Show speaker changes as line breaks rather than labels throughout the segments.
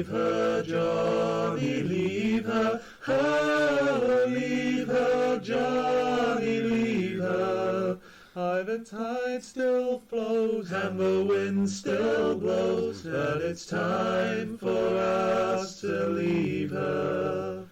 Leave her, Johnny, leave her. Oh, leave her, Johnny, leave her. Aye, the tide still flows and the wind still blows, but it's time for us to leave her.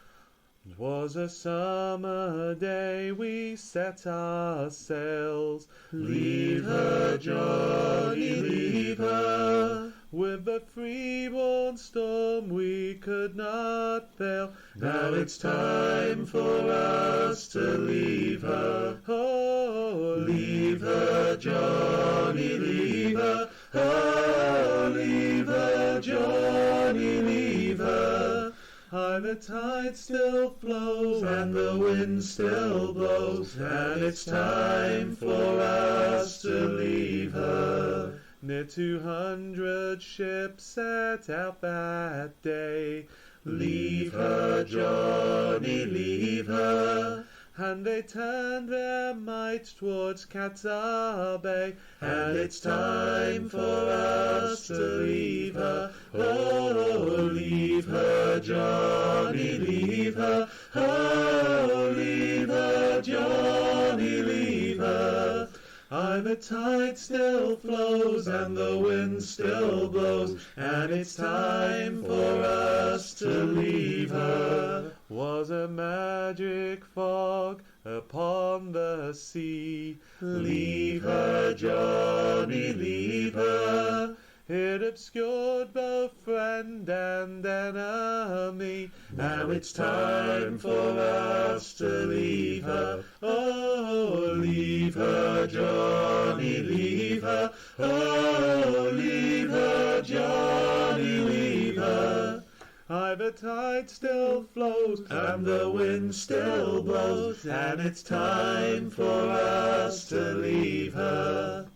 It was a summer day, we set our sails. Leave her, Johnny, leave her. With the freeborn storm we could not fail. Now it's time for us to leave her. Oh, leave her, Johnny, leave her. Oh, leave her, Johnny, leave her. Aye, the tide still flows and the wind still blows, and it's time for us to leave her. Near 200 ships set out that day. Leave her, Johnny, leave her. And they turned their might towards Qatar Bay, and it's time for us to leave her. Oh, leave her, Johnny, leave her. Oh, leave her, Johnny, leave her. Aye, the tide still flows and the wind still blows, and it's time for us to leave her. Was a magic fog upon the sea. Leave her, Johnny, leave her. It obscured both friend and enemy. Now it's time for us to leave her. Oh, leave her, Johnny, leave her. Oh, leave her, Johnny, leave her. Aye, the tide still flows and the wind still blows, and it's time for us to leave her.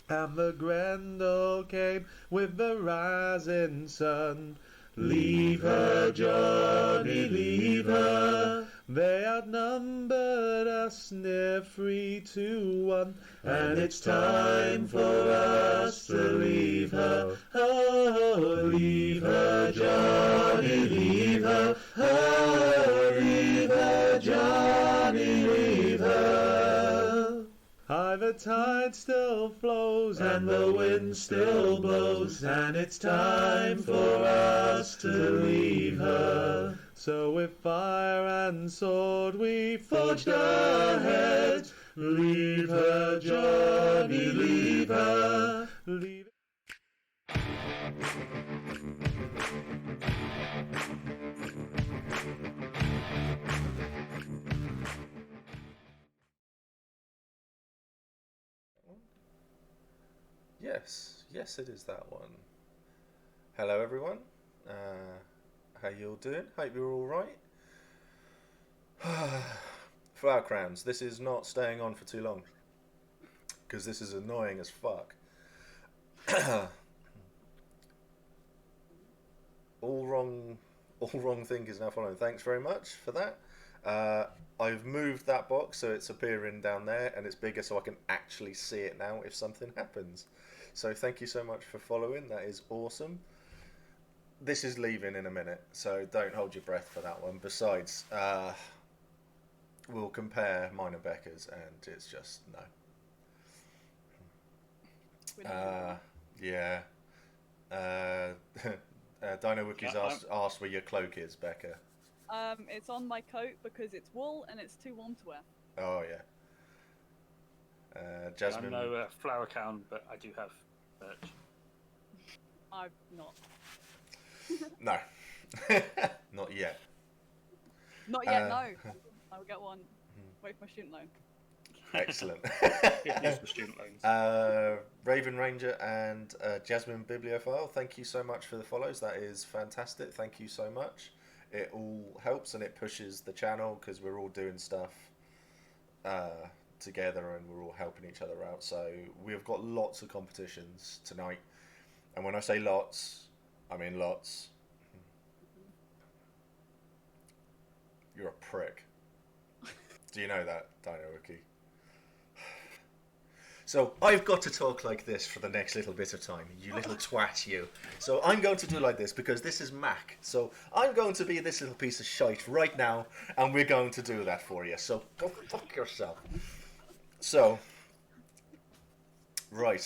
And the Grendel came with the rising sun. Leave her, Johnny, leave her. They outnumbered us near 3-1, and it's time for us to leave her. Oh, leave her, Johnny, leave her. Oh, leave her, Johnny, leave her. Aye, the tide still flows and the wind still blows, and it's time for us to leave her. So with fire and sword we forged ahead. Leave her, Johnny, leave her. Leave
Yes, it is that one. Hello everyone, how you all doing? Hope you're all right. Flower crowns, this is not staying on for too long, because this is annoying as fuck. all wrong thing is now following. Thanks very much for that. I've moved that box so it's appearing down there and it's bigger so I can actually see it now if something happens. So thank you so much for following, that is awesome. This is leaving in a minute, so don't hold your breath for that one. Besides, we'll compare mine and Becca's and it's just no. Yeah. Dino Wookie's asked where your cloak is, Becca.
It's on my coat because it's wool and it's too warm to wear.
Oh yeah. Jasmine.
I'm no flower count, but I do have birch.
I'm not.
No. Not yet.
Not yet, no. I will get one. Wait for my student loan.
Excellent.
Yes, for student loans.
Raven Ranger and Jasmine Bibliophile, thank you so much for the follows. That is fantastic. Thank you so much. It all helps and it pushes the channel because we're all doing stuff together and we're all helping each other out. So we've got lots of competitions tonight. And when I say lots, I mean lots. You're a prick. Do you know that, Dino Wookie? So I've got to talk like this for the next little bit of time, you little twat, you. So I'm going to do like this because this is Mac. So I'm going to be this little piece of shite right now, and we're going to do that for you. So go fuck yourself. So, right.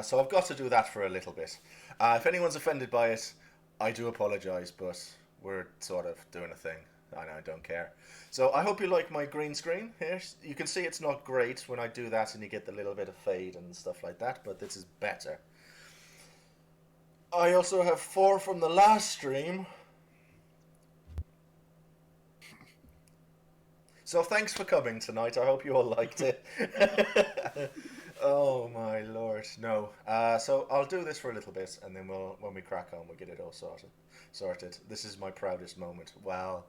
So I've got to do that for a little bit. If anyone's offended by it, I do apologise, but we're sort of doing a thing. I don't care. So I hope you like my green screen here. You can see it's not great when I do that and you get the little bit of fade and stuff like that, but this is better. I also have 4 from the last stream. So thanks for coming tonight. I hope you all liked it. Oh my lord, no. So I'll do this for a little bit, and then when we crack on, we'll get it all sorted. This is my proudest moment. Well,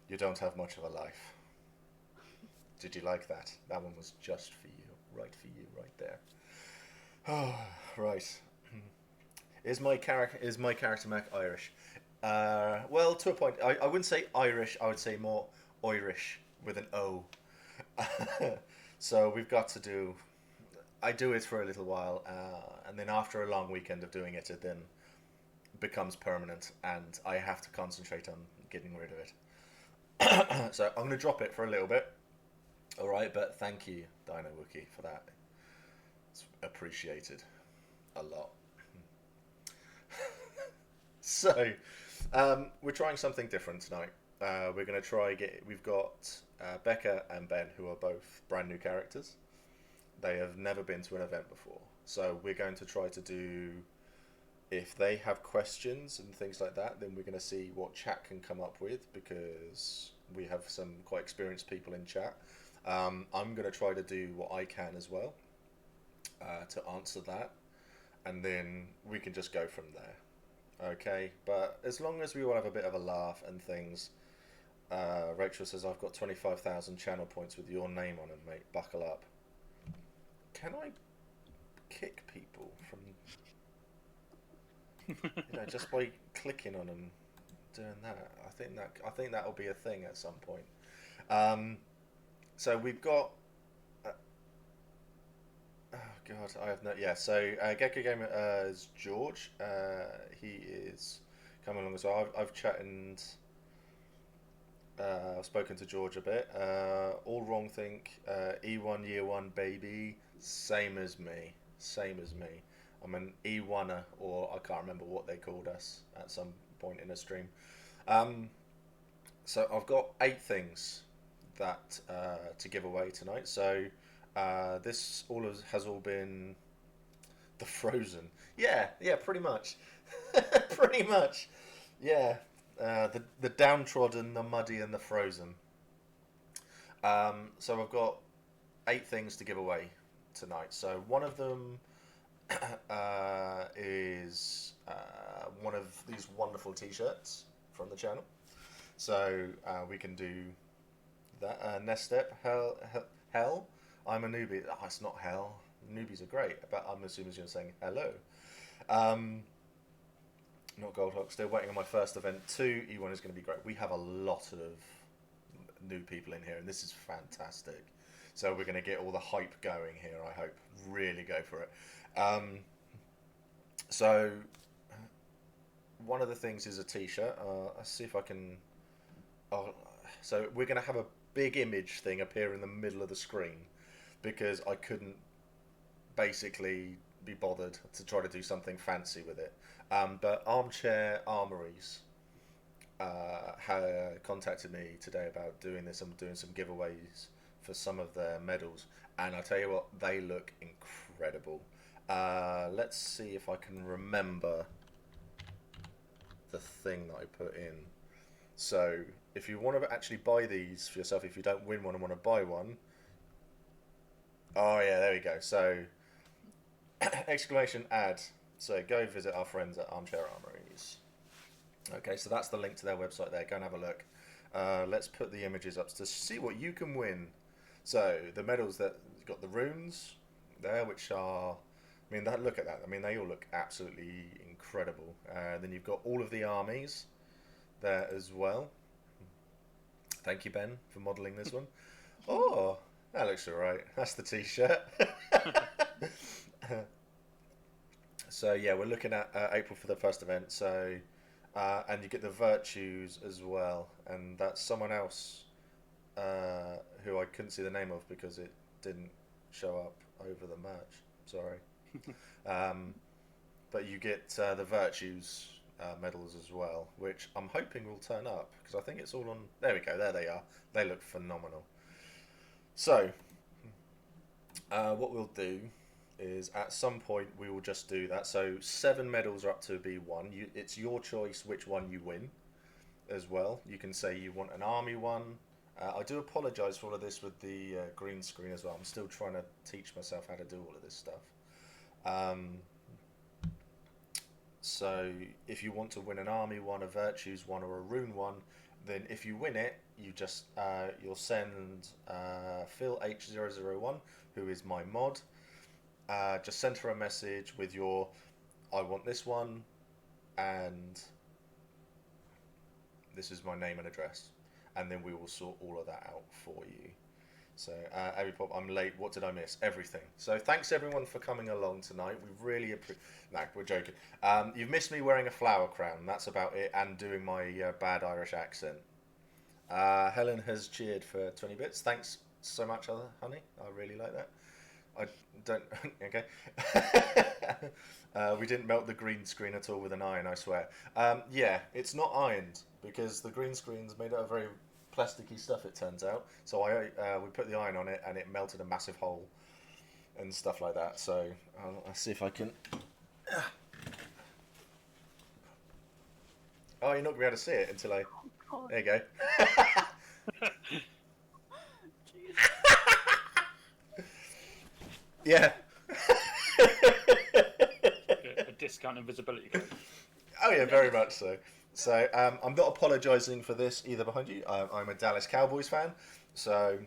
you don't have much of a life. Did you like that? That one was just for you, right there. Oh, right. Is my character Mac Irish? Well, to a point. I wouldn't say Irish. I would say more Irish with an O. So we've got to do. I do it for a little while, and then after a long weekend of doing it, it then becomes permanent, and I have to concentrate on getting rid of it. So I'm going to drop it for a little bit. All right, but thank you, Dino Wookie, for that. It's appreciated a lot. So we're trying something different tonight. We're going to try we've got Becca and Ben, who are both brand new characters. They have never been to an event before, so we're going to try to do. If they have questions and things like that, then we're going to see what chat can come up with, because we have some quite experienced people in chat. I'm going to try to do what I can as well to answer that, and then we can just go from there. Okay, but as long as we all have a bit of a laugh and things. Rachel says, I've got 25,000 channel points with your name on them, mate. Buckle up. Can I kick people from... just by clicking on them, doing that? I think that will be a thing at some point. So we've got. Oh God, I have no. Yeah. So Gecko Gamer is George. He is coming along as well. I've chatted. I've spoken to George a bit. All wrong think. E1 year 1 baby. Same as me. I'm an E1er, or I can't remember what they called us at some point in a stream. So I've got 8 things that to give away tonight. So this has all been the Frozen. Yeah, pretty much. Pretty much. Yeah, the downtrodden, the muddy, and the frozen. So I've got 8 things to give away tonight. So one of them is one of these wonderful t-shirts from the channel. So we can do that. Next step, hell. I'm a newbie. Oh, it's not hell. Newbies are great, but I'm assuming you're saying hello. Not Goldhawk. Still waiting on my first event. 2 E1 is going to be great. We have a lot of new people in here, and this is fantastic. So we're going to get all the hype going here, I hope. Really go for it. So one of the things is a t-shirt. Let's see if I can... so we're going to have a big image thing appear in the middle of the screen, because I couldn't basically be bothered to try to do something fancy with it. But Armchair Armouries contacted me today about doing this. I'm doing some giveaways for some of their medals, and I tell you what, they look incredible. Let's see if I can remember the thing that I put in. So if you want to actually buy these for yourself, if you don't win one and want to buy one, oh yeah, there we go. So exclamation ad. So go visit our friends at Armchair Armouries. Okay, so that's the link to their website there. Go and have a look. Let's put the images up to see what you can win. So the medals that got the runes there, which are, I mean, look at that. I mean, they all look absolutely incredible. Then you've got all of the armies there as well. Thank you, Ben, for modelling this one. Oh, that looks all right. That's the t-shirt. So yeah, we're looking at April for the first event. So and you get the virtues as well, and that's someone else who I couldn't see the name of because it didn't show up over the merch. Sorry. But you get the virtues medals as well, which I'm hoping will turn up because I think it's all on. There we go. There they are. They look phenomenal. So what we'll do is at some point we will just do that. So 7 medals are up to be won. It's your choice which one you win as well. You can say you want an army one. I do apologise for all of this with the green screen as well. I'm still trying to teach myself how to do all of this stuff. So if you want to win an army one, a virtues one, or a rune one, then if you win it, you just you'll send Phil H001, who is my mod. Just send her a message with your I want this one, and this is my name and address, and then we will sort all of that out for you. So, Abby Pop, I'm late. What did I miss? Everything. So, thanks everyone for coming along tonight. We really appreciate. No, we're joking. You've missed me wearing a flower crown. That's about it, and doing my bad Irish accent. Helen has cheered for 20 bits. Thanks so much, honey. I really like that. I don't. Okay. We didn't melt the green screen at all with an iron, I swear. Yeah, it's not ironed because the green screen's made out of very plasticky stuff, it turns out. So we put the iron on it and it melted a massive hole and stuff like that. So I'll see if I can. Oh, you're not gonna be able to see it until I.
Oh,
There you go.
jeez.
Yeah.
A discount invisibility code.
Oh yeah, very much so. So I'm not apologising for this either behind you. I'm a Dallas Cowboys fan, so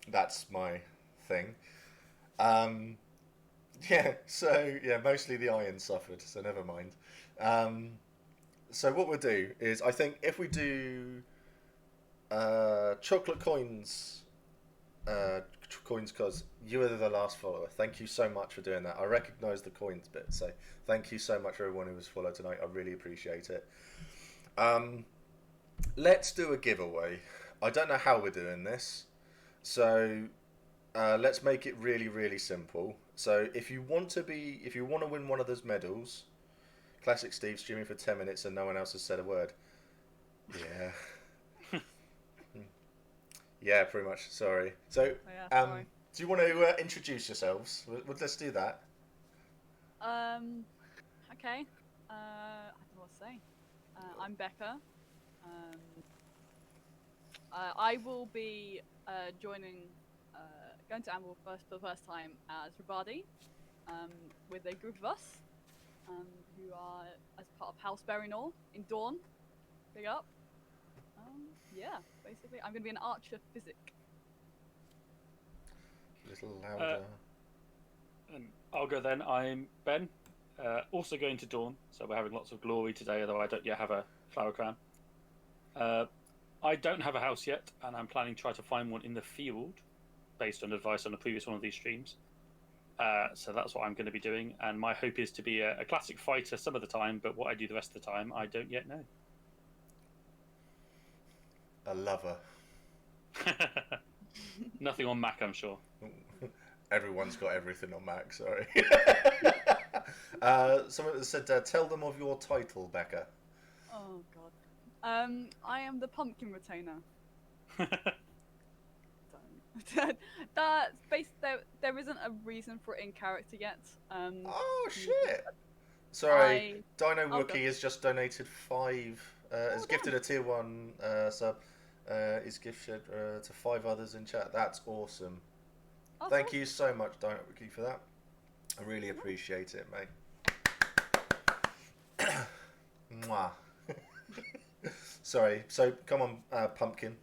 that's my thing. Yeah, so yeah, mostly the iron suffered, so never mind. So what we'll do is, I think if we do chocolate coins, cause you are the last follower. Thank you so much for doing that. I recognise the coins bit, so thank you so much for everyone who was followed tonight. I really appreciate it. Let's do a giveaway. I don't know how we're doing this, so let's make it really, really simple. So if you want to win one of those medals, Classic Steve streaming for 10 minutes and no one else has said a word. Yeah. Yeah, pretty much. Sorry. So,
Sorry.
do you want to introduce yourselves? Let's do that.
Okay. I don't know what to say. I'm Becca. I will be joining, going to Amble for the first time as Rabadi, with a group of us, who are as part of House Berrynor in Dawn. Big up. Yeah, basically, I'm going to be an archer physic.
A little louder.
I'll go then. I'm Ben, also going to Dawn, so we're having lots of glory today, although I don't yet have a flower crown. I don't have a house yet, and I'm planning to try to find one in the field, based on advice on a previous one of these streams. So that's what I'm going to be doing, and my hope is to be a classic fighter some of the time, but what I do the rest of the time, I don't yet know.
A lover.
Nothing on Mac, I'm sure.
Everyone's got everything on Mac, sorry. Someone said, tell them of your title, Becca.
Oh god. I am the pumpkin retainer. That's based. There isn't a reason for it in character yet.
Oh shit! Sorry, Dino Wookie has just donated 5. Has gifted a tier 1 sub. Is gifted to 5 others in chat. That's awesome. Thank you so much, Dino Wookie, for that. I really appreciate it, mate. Mwah. Sorry. So come on, pumpkin.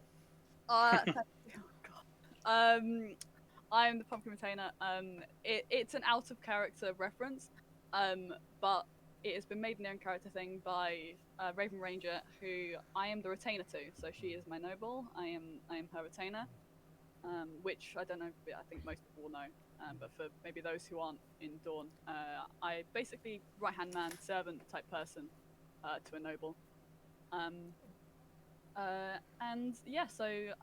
Oh god. I am the pumpkin retainer. It's an out of character reference, but it has been made an in character thing by Raven Ranger, who I am the retainer to. So she is my noble. I am her retainer, which I don't know. I think most people will know. but for maybe those who aren't in Dawn, I basically right-hand man, servant type person to a noble. And yeah,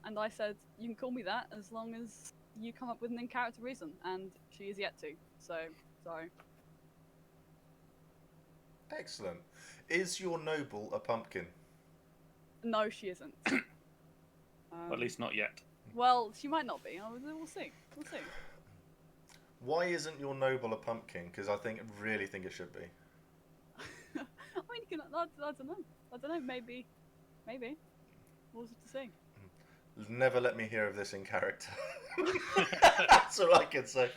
and I said, you can call me that as long as you come up with an in-character reason, and she is yet to, so sorry.
Excellent. Is your noble a pumpkin?
No, she isn't.
Or at least not yet.
Well, she might not be. We'll see. We'll see.
Why isn't your noble a pumpkin? Because I really think it should be.
I mean, I don't know. I don't know. Maybe. We'll have to see.
Never let me hear of this in character. That's all I can say.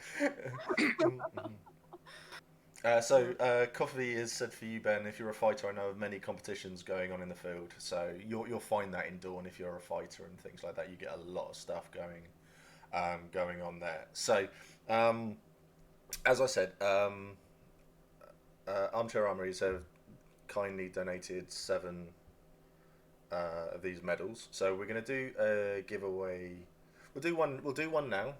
Coffee is said for you, Ben. If you're a fighter, I know of many competitions going on in the field. So you'll find that in Dawn if you're a fighter and things like that. You get a lot of stuff going on there. So, as I said, Armchair Armouries have kindly donated 7 of these medals. So we're going to do a giveaway. We'll do one now.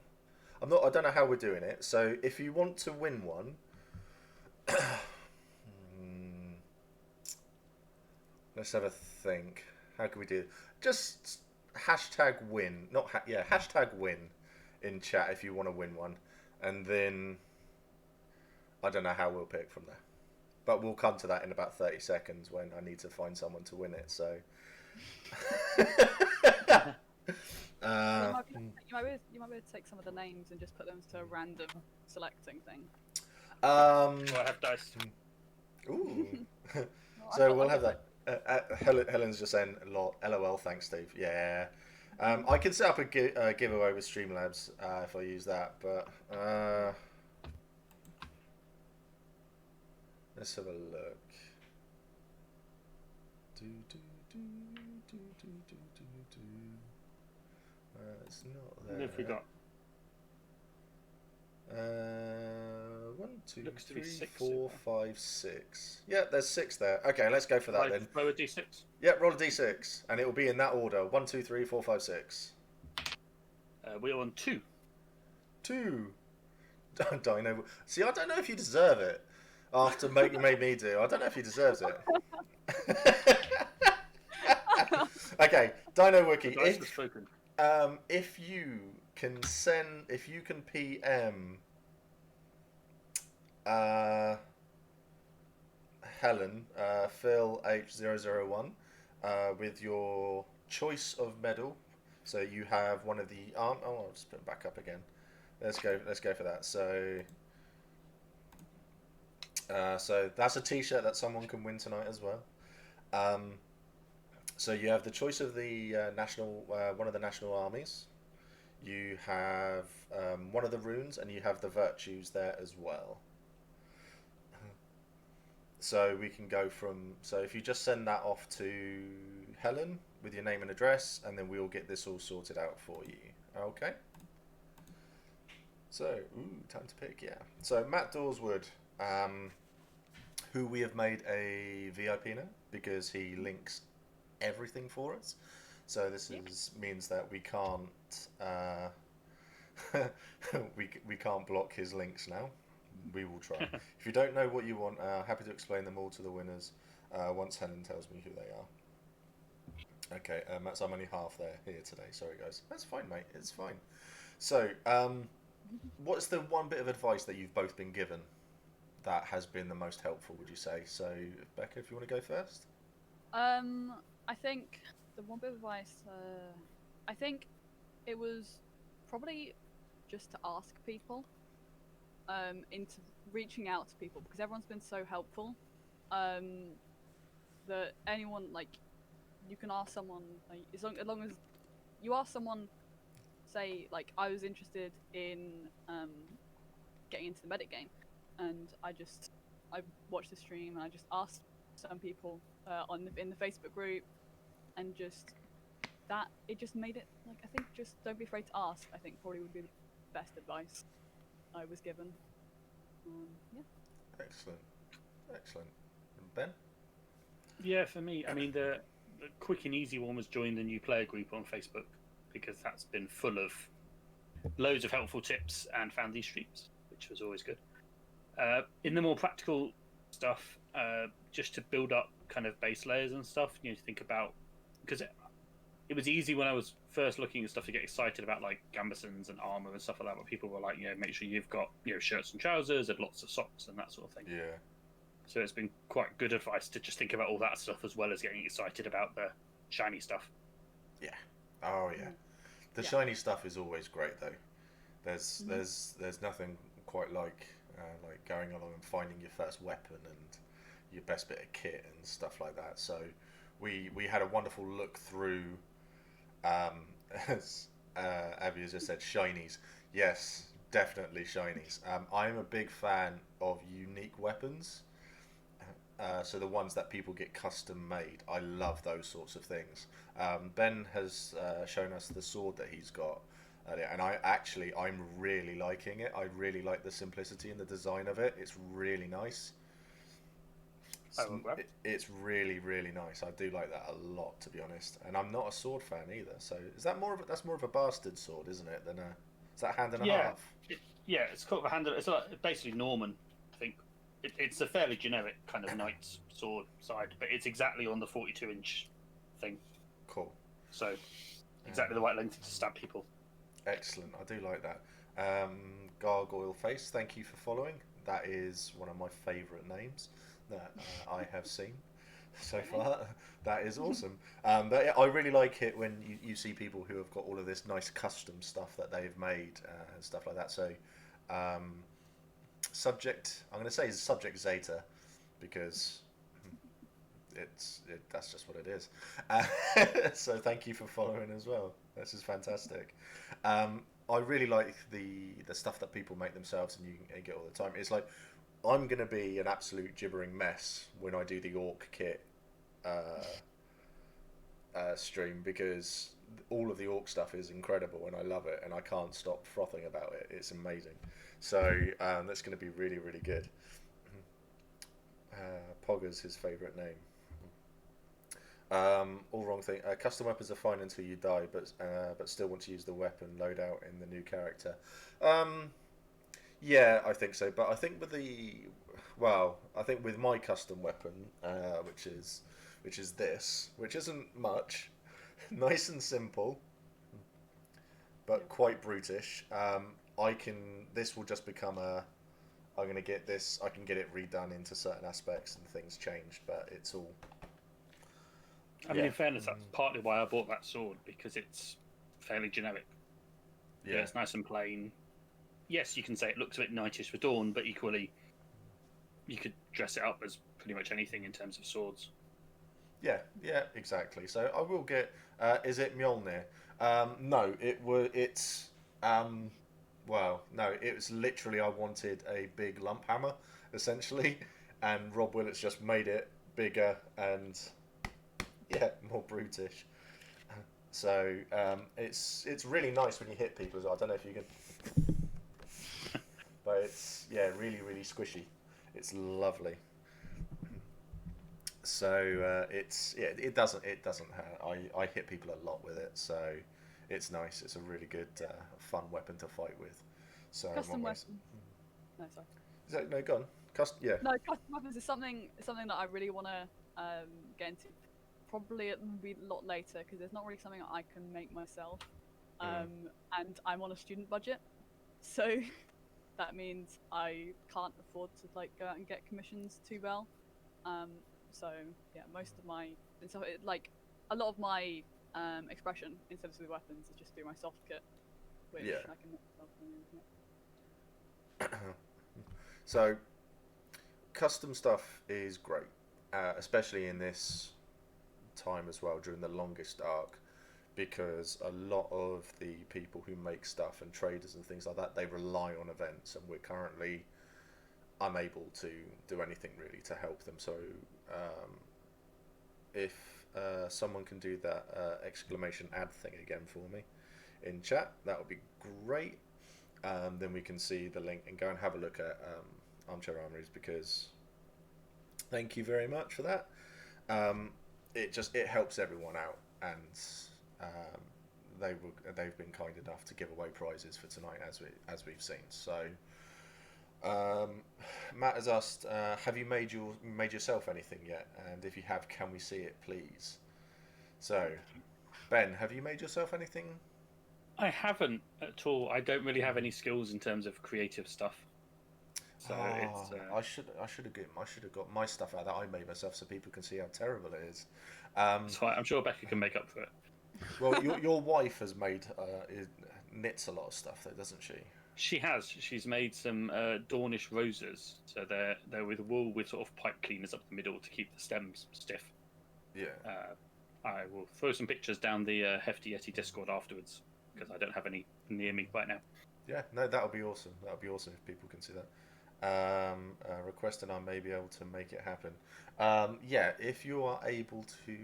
I don't know how we're doing it. So if you want to win one. Let's have a think. How can we do it? Just hashtag win. Hashtag win in chat if you want to win one. And then I don't know how we'll pick from there. But we'll come to that in about 30 seconds when I need to find someone to win it. So
You might be able to take some of the names and just put them to a random selecting thing.
I have dice.
Ooh. So we'll have that. Helen's just saying, LOL, thanks, Steve. Yeah. I can set up a giveaway with Streamlabs if I use that, but let's have a look. It's not there.
What have we got?
1, 2,
Looks to be
3,
6
4, 5, 6. Yeah, there's 6 there. Okay, let's go for that then.
Roll a d6.
Yeah, roll a d6, and it will be in that order: 1, 2, 3, 4, 5, 6.
We're on 2.
2. Dino. See, I don't know if you deserve it. After you made me do, I don't know if he deserves it. Okay, Dino Wiki. If you can PM Helen, Phil H001, with your choice of medal. So you have one of the I'll just put it back up again. Let's go for that. So that's a T-shirt that someone can win tonight as well. So you have the choice of the one of the national armies. You have one of the runes, and you have the virtues there as well. So we can go from. So if you just send that off to Helen with your name and address, and then we'll get this all sorted out for you. Okay. So, time to pick. Yeah. So Matt Dorswood, who we have made a VIP now because he links everything for us. So this means that we can't we can't block his links now. We will try. If you don't know what you want, happy to explain them all to the winners once Helen tells me who they are. Okay, Matt's I'm only half there here today. Sorry guys. That's fine, mate. It's fine. So, what's the one bit of advice that you've both been given that has been the most helpful, would you say? So, Becca, if you want to go first.
I think the one bit of advice, I think it was probably just to ask people, into reaching out to people, because everyone's been so helpful, that anyone, like, you can ask someone, like, as long as you ask someone, say, like, I was interested in getting into the medic game, and I watched the stream and I just asked some people in the Facebook group, and just that it just made it, like, I think just don't be afraid to ask. I think probably would be the best advice I was given. Yeah.
Excellent. Ben?
Yeah, for me, I mean, the quick and easy one was join the new player group on Facebook, because that's been full of loads of helpful tips and found these streams, which was always good. In the more practical stuff, just to build up kind of base layers and stuff, you know, to think about, because it was easy when I was first looking at stuff to get excited about like gambesons and armor and stuff like that, but people were like, you know, make sure you've got, you know, shirts and trousers and lots of socks and that sort of thing.
Yeah.
So it's been quite good advice to just think about all that stuff as well as getting excited about the shiny stuff.
Yeah. Oh yeah. The shiny stuff is always great though. There's nothing quite like going along and finding your first weapon and your best bit of kit and stuff like that. So we had a wonderful look through, as Abby has just said, shinies. Yes, definitely shinies. I'm a big fan of unique weapons. So the ones that people get custom made, I love those sorts of things. Ben has shown us the sword that he's got earlier, and I'm really liking it. I really like the simplicity and the design of it. It's really nice. It's really, really nice. I do like that a lot, to be honest. And I'm not a sword fan either. So is that that's more of a bastard sword, isn't it? Than is that hand and a half?
It's called a hand. It's like basically Norman, I think. It's a fairly generic kind of knight's sword side, but it's exactly on the 42-inch thing.
Cool.
So exactly the right length to stab people.
Excellent. I do like that. Gargoyle Face, thank you for following. That is one of my favourite names that I have seen so far. That is awesome. But yeah, I really like it when you see people who have got all of this nice custom stuff that they've made and stuff like that. So subject, I'm going to say subject Zeta, because that's just what it is. So thank you for following as well. This is fantastic. I really like the stuff that people make themselves and you get all the time. It's like, I'm going to be an absolute gibbering mess when I do the Orc kit stream, because all of the Orc stuff is incredible and I love it and I can't stop frothing about it. It's amazing. So that's going to be really, really good. Pogger's his favourite name. All wrong thing. Custom weapons are fine until you die, but still want to use the weapon loadout in the new character. Yeah, I think so. But I think with my custom weapon, which is this, which isn't much, nice and simple, but quite brutish. This will just become I'm going to get this. I can get it redone into certain aspects and things changed, but it's all.
I mean, in fairness, that's partly why I bought that sword, because it's fairly generic. Yeah, it's nice and plain. Yes, you can say it looks a bit knightish for Dawn, but equally, you could dress it up as pretty much anything in terms of swords.
Yeah, exactly. So I will get. Is it Mjolnir? No, it's. Well, no, it was literally I wanted a big lump hammer, essentially, and Rob Willits just made it bigger and more brutish. So it's really nice when you hit people as well. I don't know if you can, but it's really, really squishy. It's lovely. So it doesn't hurt. I hit people a lot with it, so it's nice. It's a really good fun weapon to fight with. So
custom weapon. No, sorry.
Is that, no, go on.
No, custom weapons is something that I really want to get into. Probably it will be a lot later, because there's not really something I can make myself, and I'm on a student budget, so that means I can't afford to go out and get commissions too well. So yeah, most of my a lot of my expression in terms of the weapons is just through my soft kit, which I can make myself on the internet.
So custom stuff is great, especially in this time as well, during the longest arc, because a lot of the people who make stuff and traders and things like that, they rely on events, and we're currently unable to do anything really to help them. So if someone can do that exclamation ad thing again for me in chat, that would be great. Then we can see the link and go and have a look at Armchair Armouries, because thank you very much for that. It helps everyone out, and they've been kind enough to give away prizes for tonight, as we've seen. So, Matt has asked, have you made yourself anything yet? And if you have, can we see it, please? So, Ben, have you made yourself anything?
I haven't at all. I don't really have any skills in terms of creative stuff. So it's.
I should have got my stuff out that I made myself, so people can see how terrible it is.
So I'm sure Becca can make up for it.
Well, your wife has made knits a lot of stuff, though, doesn't she?
She has. She's made some Dornish roses. So they're with wool with sort of pipe cleaners up the middle to keep the stems stiff.
Yeah.
I will throw some pictures down the Hefty Yeti Discord afterwards because I don't have any near me right now.
Yeah, no, that'll be awesome. That'll be awesome if people can see that. Request and I may be able to make it happen. Yeah, if you are able to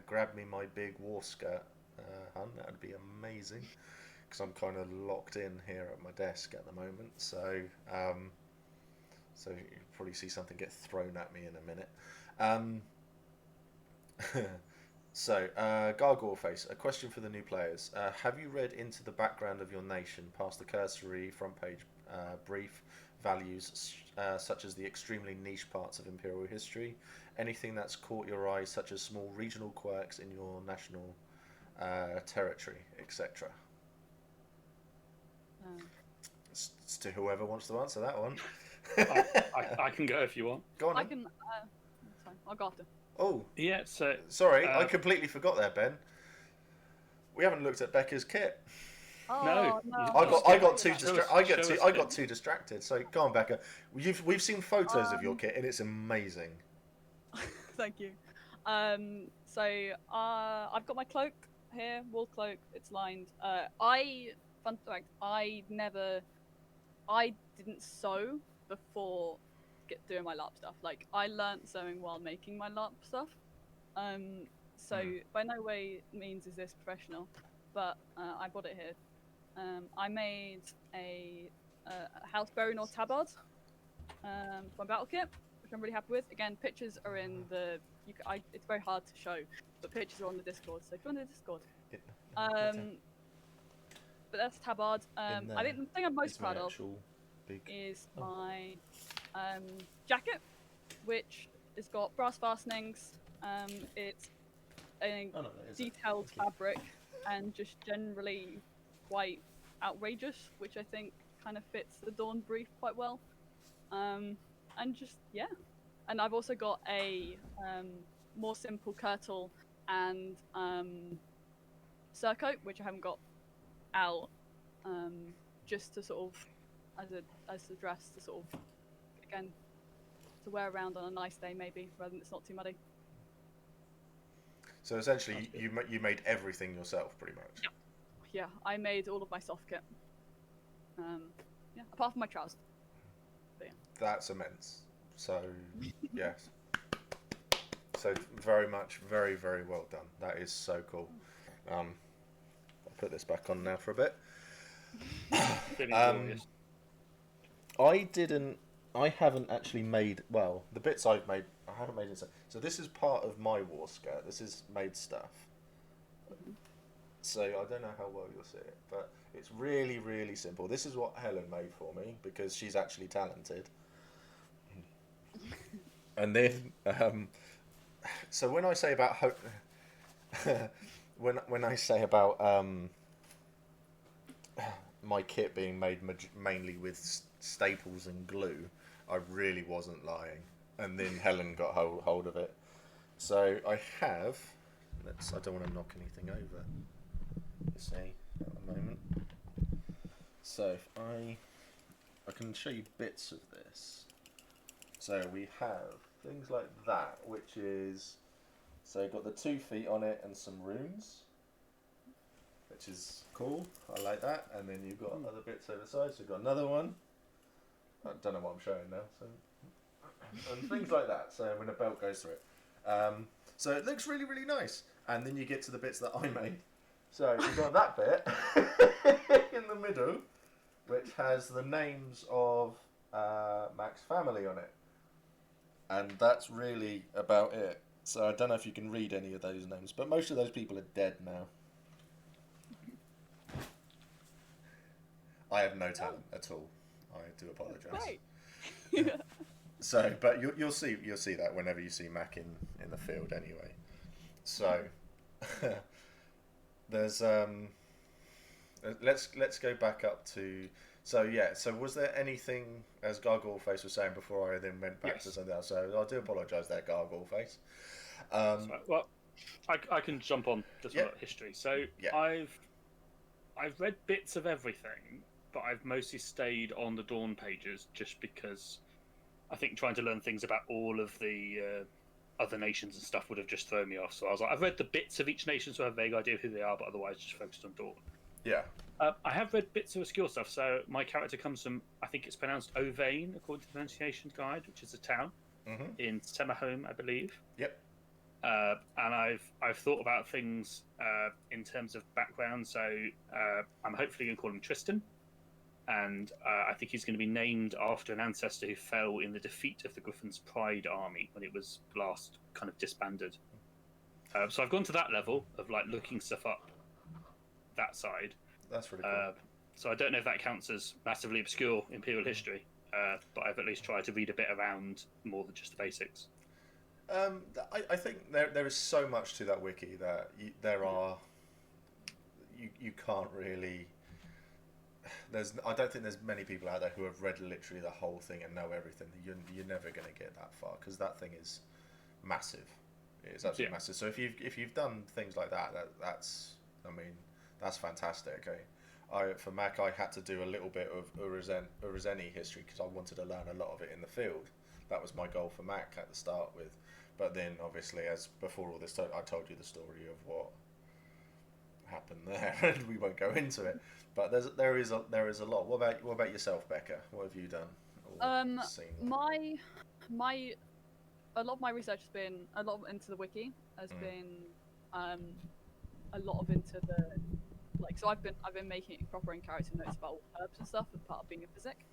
grab me my big war skirt, hun, that would be amazing. Because I'm kind of locked in here at my desk at the moment. So you'll probably see something get thrown at me in a minute. So, Gargoyle Face, a question for the new players. Have you read into the background of your nation past the cursory front page brief values, such as the extremely niche parts of Imperial history? Anything that's caught your eye, such as small regional quirks in your national territory, etc.? It's to whoever wants to answer that one.
I can go if you want.
Go on.
I can. That's fine. I'll go after.
Oh,
yeah. So
sorry, I completely forgot there, Ben. We haven't looked at Becca's kit.
Oh,
No.
I got too distracted. So go on, Becca. We've seen photos of your kit, and it's amazing.
Thank you. So I've got my cloak here, wool cloak. It's lined. Fun fact, I didn't sew before doing my LARP stuff. Like, I learnt sewing while making my LARP stuff. So by no way means is this professional, but I bought it here. I made a house burial or tabard for my battle kit, which I'm really happy with. Again, pictures are in the. It's very hard to show, but pictures are on the Discord. So join the Discord. But that's tabard. I think the thing I'm most proud of is my jacket, which has got brass fastenings. It's a detailed fabric and just generally quite outrageous, which I think kind of fits the Dawn brief quite well. And just, yeah. And I've also got a more simple kirtle and surcoat, which I haven't got out, just to sort of as a dress to sort of, again, to wear around on a nice day maybe, rather than it's not too muddy.
So essentially, you made everything yourself, pretty much.
Yeah, I made all of my soft kit. Yeah, apart from my trousers. But yeah.
That's immense. So yes. So very very well done. That is so cool. I'll put this back on now for a bit. I haven't actually made, well, the bits I've made, I haven't made it. So this is part of my war skirt. This is made stuff. So I don't know how well you'll see it, but it's really, really simple. This is what Helen made for me because she's actually talented. And then, so when I say about when I say about my kit being made mainly with staples and glue, I really wasn't lying. And then Helen got hold of it. So I have. I don't want to knock anything over. You see, at the moment. So if I can show you bits of this. So we have things like that, which is, so you've got the 2 feet on it and some runes, which is cool. I like that. And then you've got other bits over the side. So you've got another one. I don't know what I'm showing now. So and things like that. So when a belt goes through it. So it looks really, really nice. And then you get to the bits that I made. So you've got that bit in the middle, which has the names of Mac's family on it. And that's really about it. So I don't know if you can read any of those names, but most of those people are dead now. I have no talent at all. I do apologise.
Great.
So, but you'll see that whenever you see Mac in the field anyway. So, there's let's go back up to. So yeah, so was there anything, as Gargoyle Face was saying before I then went back to something else? So I do apologise there, Gargoyle Face.
Well, I can jump on just about history. So I've read bits of everything, but I've mostly stayed on the Dawn pages just because I think trying to learn things about all of the other nations and stuff would have just thrown me off. So I was like, I've read the bits of each nation, so I have a vague idea of who they are, but otherwise just focused on Dawn.
Yeah.
I have read bits of obscure stuff. So my character comes from, I think it's pronounced Ovane, according to the pronunciation guide, which is a town in Semaholm, I believe.
Yep.
And I've thought about things in terms of background. So I'm hopefully going to call him Tristan, and I think he's going to be named after an ancestor who fell in the defeat of the Griffin's Pride army when it was last kind of disbanded. So I've gone to that level of like looking stuff up that side.
That's really cool.
So I don't know if that counts as massively obscure Imperial history, but I've at least tried to read a bit around more than just the basics.
I think there is so much to that wiki that you can't really. I don't think there's many people out there who have read literally the whole thing and know everything. You're never going to get that far because that thing is massive. It's absolutely massive. So if you've done things like that's fantastic. Okay, for Mac I had to do a little bit of Urizeni history because I wanted to learn a lot of it in the field. That was my goal for Mac at the start with, but then obviously as before all this I told you the story of what happened there, and we won't go into it. But there is a lot. What about yourself, Becca? What have you done? Seen?
A lot of my research has been a lot into the wiki. Has been a lot of into the so I've been making proper in character notes about all herbs and stuff as part of being a physic.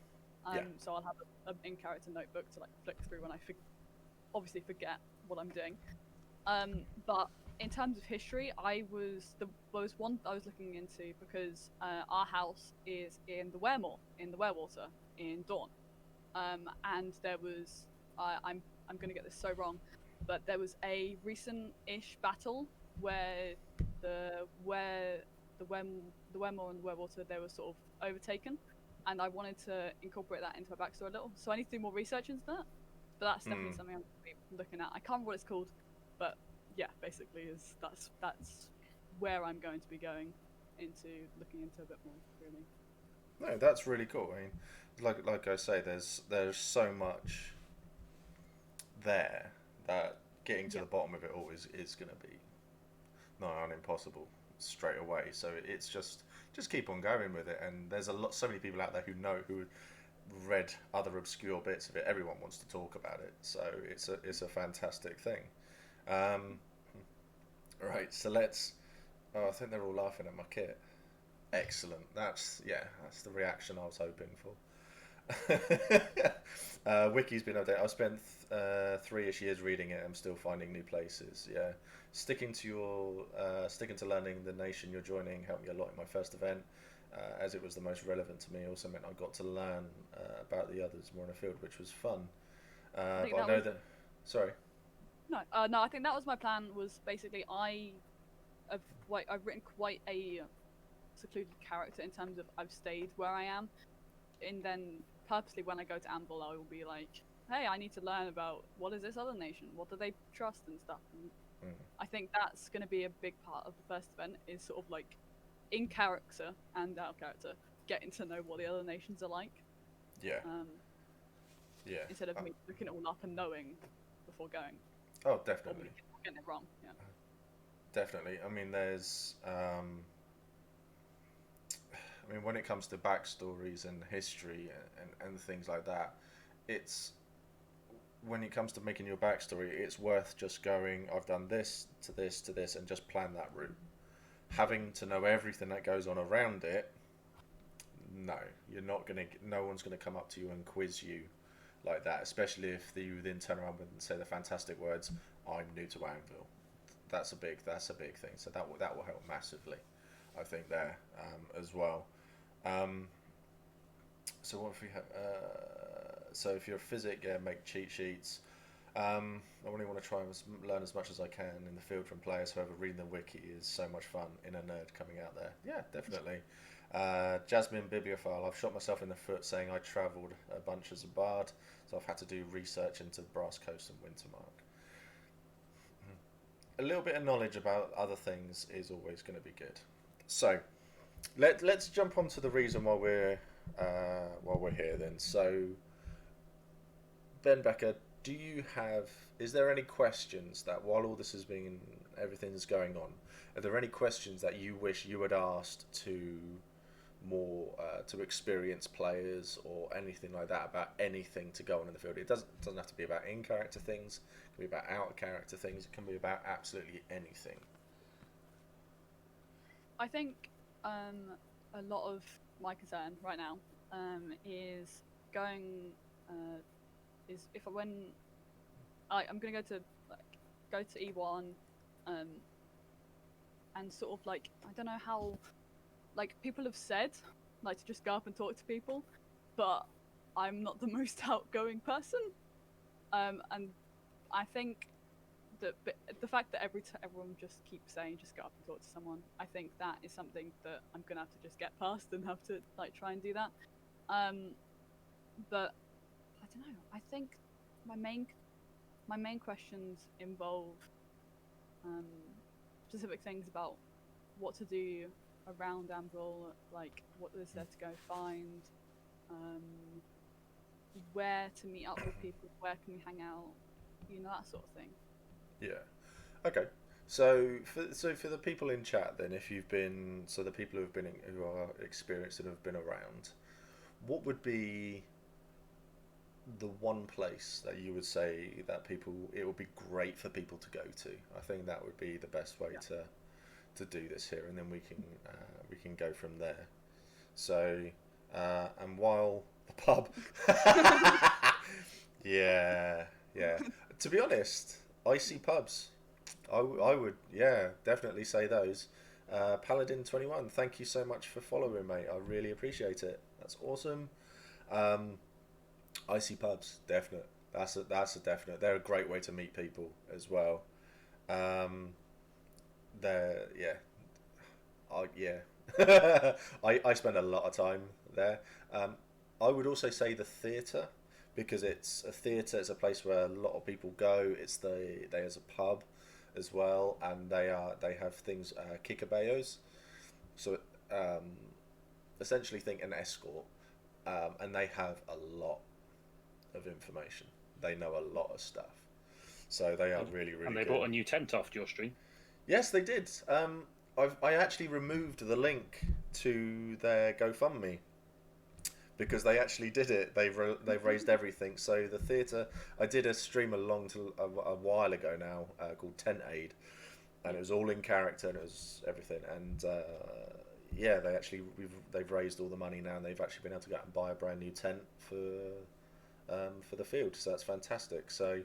So I'll have an in character notebook to like flick through when I obviously forget what I'm doing. But in terms of history, was one I was looking into because our house is in the Weremore, in the Werewater, in Dawn, and there was I'm going to get this so wrong, but there was a recent-ish battle where the Weremore and the Werewater, they were sort of overtaken, and I wanted to incorporate that into my backstory a little. So I need to do more research into that, but that's definitely something I'm going to be looking at. I can't remember what it's called, but yeah, basically that's where I'm going to be going into looking into a bit more, really.
No, that's really cool. I mean, like I say, there's so much there that getting to the bottom of it all is going to be not impossible straight away. So it's just keep on going with it. And there's so many people out there who read other obscure bits of it. Everyone wants to talk about it, so it's a fantastic thing. Right, so let's. Oh, I think they're all laughing at my kit. Excellent. That's the reaction I was hoping for. Wiki's been updated. I've spent 3-ish years reading it. I'm still finding new places. Yeah, sticking to learning the nation you're joining helped me a lot in my first event, as it was the most relevant to me. It also meant I got to learn about the others more in the field, which was fun. But I know that. Sorry.
No, I think that was my plan. Was basically I've written quite a secluded character in terms of I've stayed where I am, and then purposely when I go to Amble, I will be like, hey, I need to learn about what is this other nation, what do they trust and stuff. And I think that's going to be a big part of the first event, is sort of like in character and out of character, getting to know what the other nations are like.
Yeah.
Instead of me looking it all up and knowing before going.
Oh, definitely.
Or getting it wrong. Yeah.
Definitely. I mean, there's. When it comes to backstories and history and things like that, it's when it comes to making your backstory, it's worth just going, I've done this to this to this, and just plan that route. Having to know everything that goes on around it, no, you're not gonna. No one's gonna come up to you and quiz you like that, especially if you then turn around and say the fantastic words, "I'm new to Anvil." That's a big thing. So that will help massively, I think, there as well. So what if we have? So if you're a physic, yeah, make cheat sheets. I only want to try and learn as much as I can in the field from players. However, reading the wiki is so much fun in a nerd coming out there. Yeah, definitely. Jasmine Bibliophile. I've shot myself in the foot saying I travelled a bunch as a bard, so I've had to do research into Brass Coast and Wintermark. A little bit of knowledge about other things is always going to be good. So let's jump on to the reason why we're here then. So Ben Becker, is there any questions that while all this everything's going on, are there any questions that you wish you had asked to more to experienced players or anything like that about anything to go on in the field? It doesn't have to be about in character things. It can be about out of character things. It can be about absolutely anything.
I think a lot of my concern right now is going is if when I'm gonna go to E1 and sort of like I don't know how people have said to just go up and talk to people, but I'm not the most outgoing person, and I think that the fact that everyone just keeps saying just go up and talk to someone, I think that is something that I'm gonna have to just get past and have to try and do that. But I don't know. I think my main questions involve specific things about what to do around Ambrol, what is there to go find, where to meet up with people, where can we hang out, that sort of thing.
Yeah. Okay. So for the people in chat, then, the people who are experienced and have been around, what would be the one place that you would say that it would be great for people to go to? I think that would be the best way to do this here, and then we can go from there. So and while the pub, yeah. To be honest, icy pubs. I would, definitely say those. Paladin21, thank you so much for following, mate. I really appreciate it. That's awesome. Icy pubs, definite. That's a definite. They're a great way to meet people as well. I spend a lot of time there. I would also say the theatre, because it's a place where a lot of people go. There's a pub as well, and they have things kickabayos. So essentially think an escort, and they have a lot of information. They know a lot of stuff. So they are really, really good.
And they bought a new tent after your stream.
Yes, they did. I actually removed the link to their GoFundMe because they actually did it. They've raised everything. So the theatre, I did a stream a while ago now called Tent Aid, and it was all in character and it was everything. And they've raised all the money now, and they've actually been able to go out and buy a brand new tent for the field. So that's fantastic. So.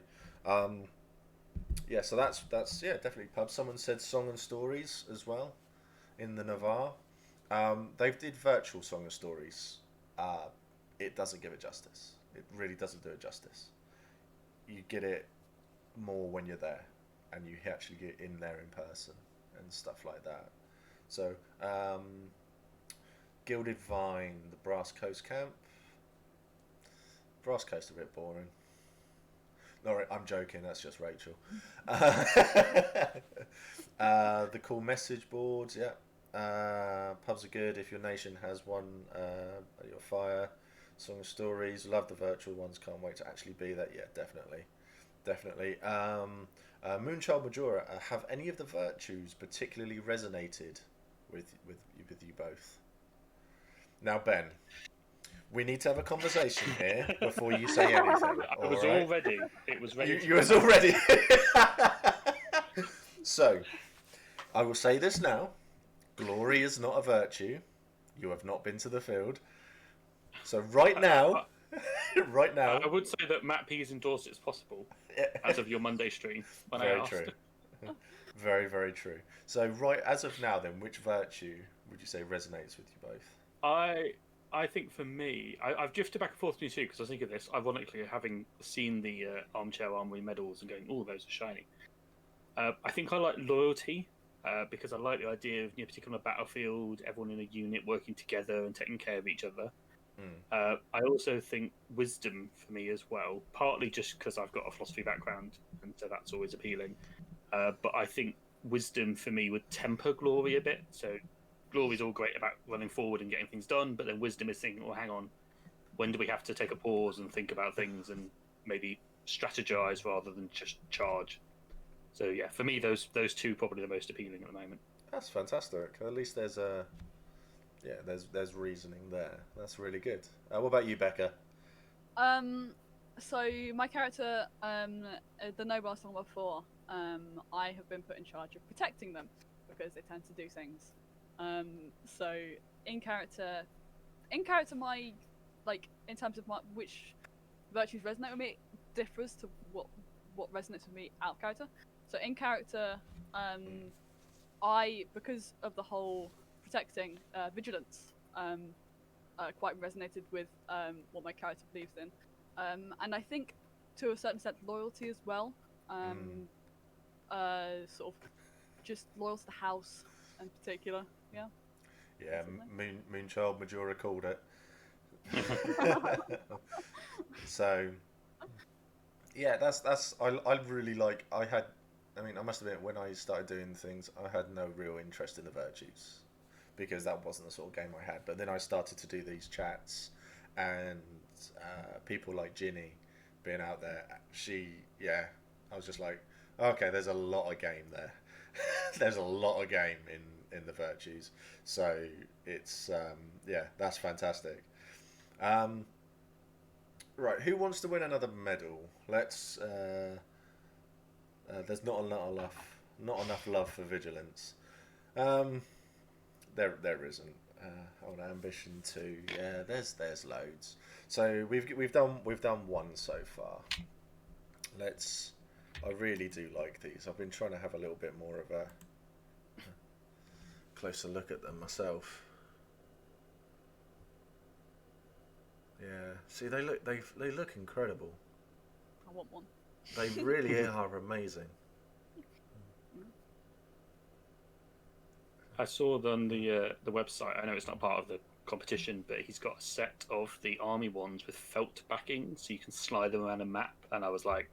So that's definitely pub. Someone said Song and Stories as well in the Navarre. They did virtual Song and Stories. It doesn't give it justice. It really doesn't do it justice. You get it more when you're there, and you actually get in there in person and stuff like that. So Gilded Vine, the Brass Coast camp. Brass Coast a bit boring. No, I'm joking. That's just Rachel. The cool message boards, pubs are good if your nation has one at your fire. Song of Stories, love the virtual ones. Can't wait to actually be there. Yeah, definitely. Moonchild Majora, have any of the virtues particularly resonated with you both? Now, Ben. We need to have a conversation here before you say anything.
It was all ready. It was ready.
You was all ready. So, I will say this now. Glory is not a virtue. You have not been to the field. So right now...
I would say that Matt P has endorsed it's possible as of your Monday stream.
Very true. Very, very true. So as of now then, which virtue would you say resonates with you both?
I think for me, I've drifted back and forth between two because I was thinking of this, ironically, having seen the Armchair Armoury medals and going, oh, those are shiny. I think I like loyalty because I like the idea of, particularly on a battlefield, everyone in a unit working together and taking care of each other. I also think wisdom for me as well, partly just because I've got a philosophy background, and so that's always appealing. But I think wisdom for me would temper glory a bit. So glory is all great about running forward and getting things done, but then wisdom is thinking, well, hang on, when do we have to take a pause and think about things and maybe strategize rather than just charge? So yeah, for me, those two probably the most appealing at the moment.
That's fantastic. At least there's there's reasoning there. That's really good. What about you, Becca?
So my character, the noble I was talking about before, I have been put in charge of protecting them because they tend to do things. So in character, my in terms of which virtues resonate with me differs to what resonates with me out of character. So in character, I, because of the whole protecting, vigilance, quite resonated with what my character believes in, and I think to a certain extent loyalty as well. Sort of just loyal to the house in particular. Yeah.
Yeah, Moonchild Majora called it. So, yeah, that's I really like. I must admit, when I started doing things, I had no real interest in the virtues because that wasn't the sort of game I had. But then I started to do these chats, and people like Ginny being out there. I was just like, okay, there's a lot of game there. There's a lot of game in the virtues. So it's that's fantastic. Right, who wants to win another medal? Let's. There's not enough love for vigilance. There isn't. On ambition 2, yeah, there's loads. So we've done one so far. I really do like these. I've been trying to have a little bit more of a closer look at them myself. Yeah, see, they look incredible.
I want one.
They really are amazing.
I saw on the website. I know it's not part of the competition, but he's got a set of the army ones with felt backing, so you can slide them around a map. And I was like,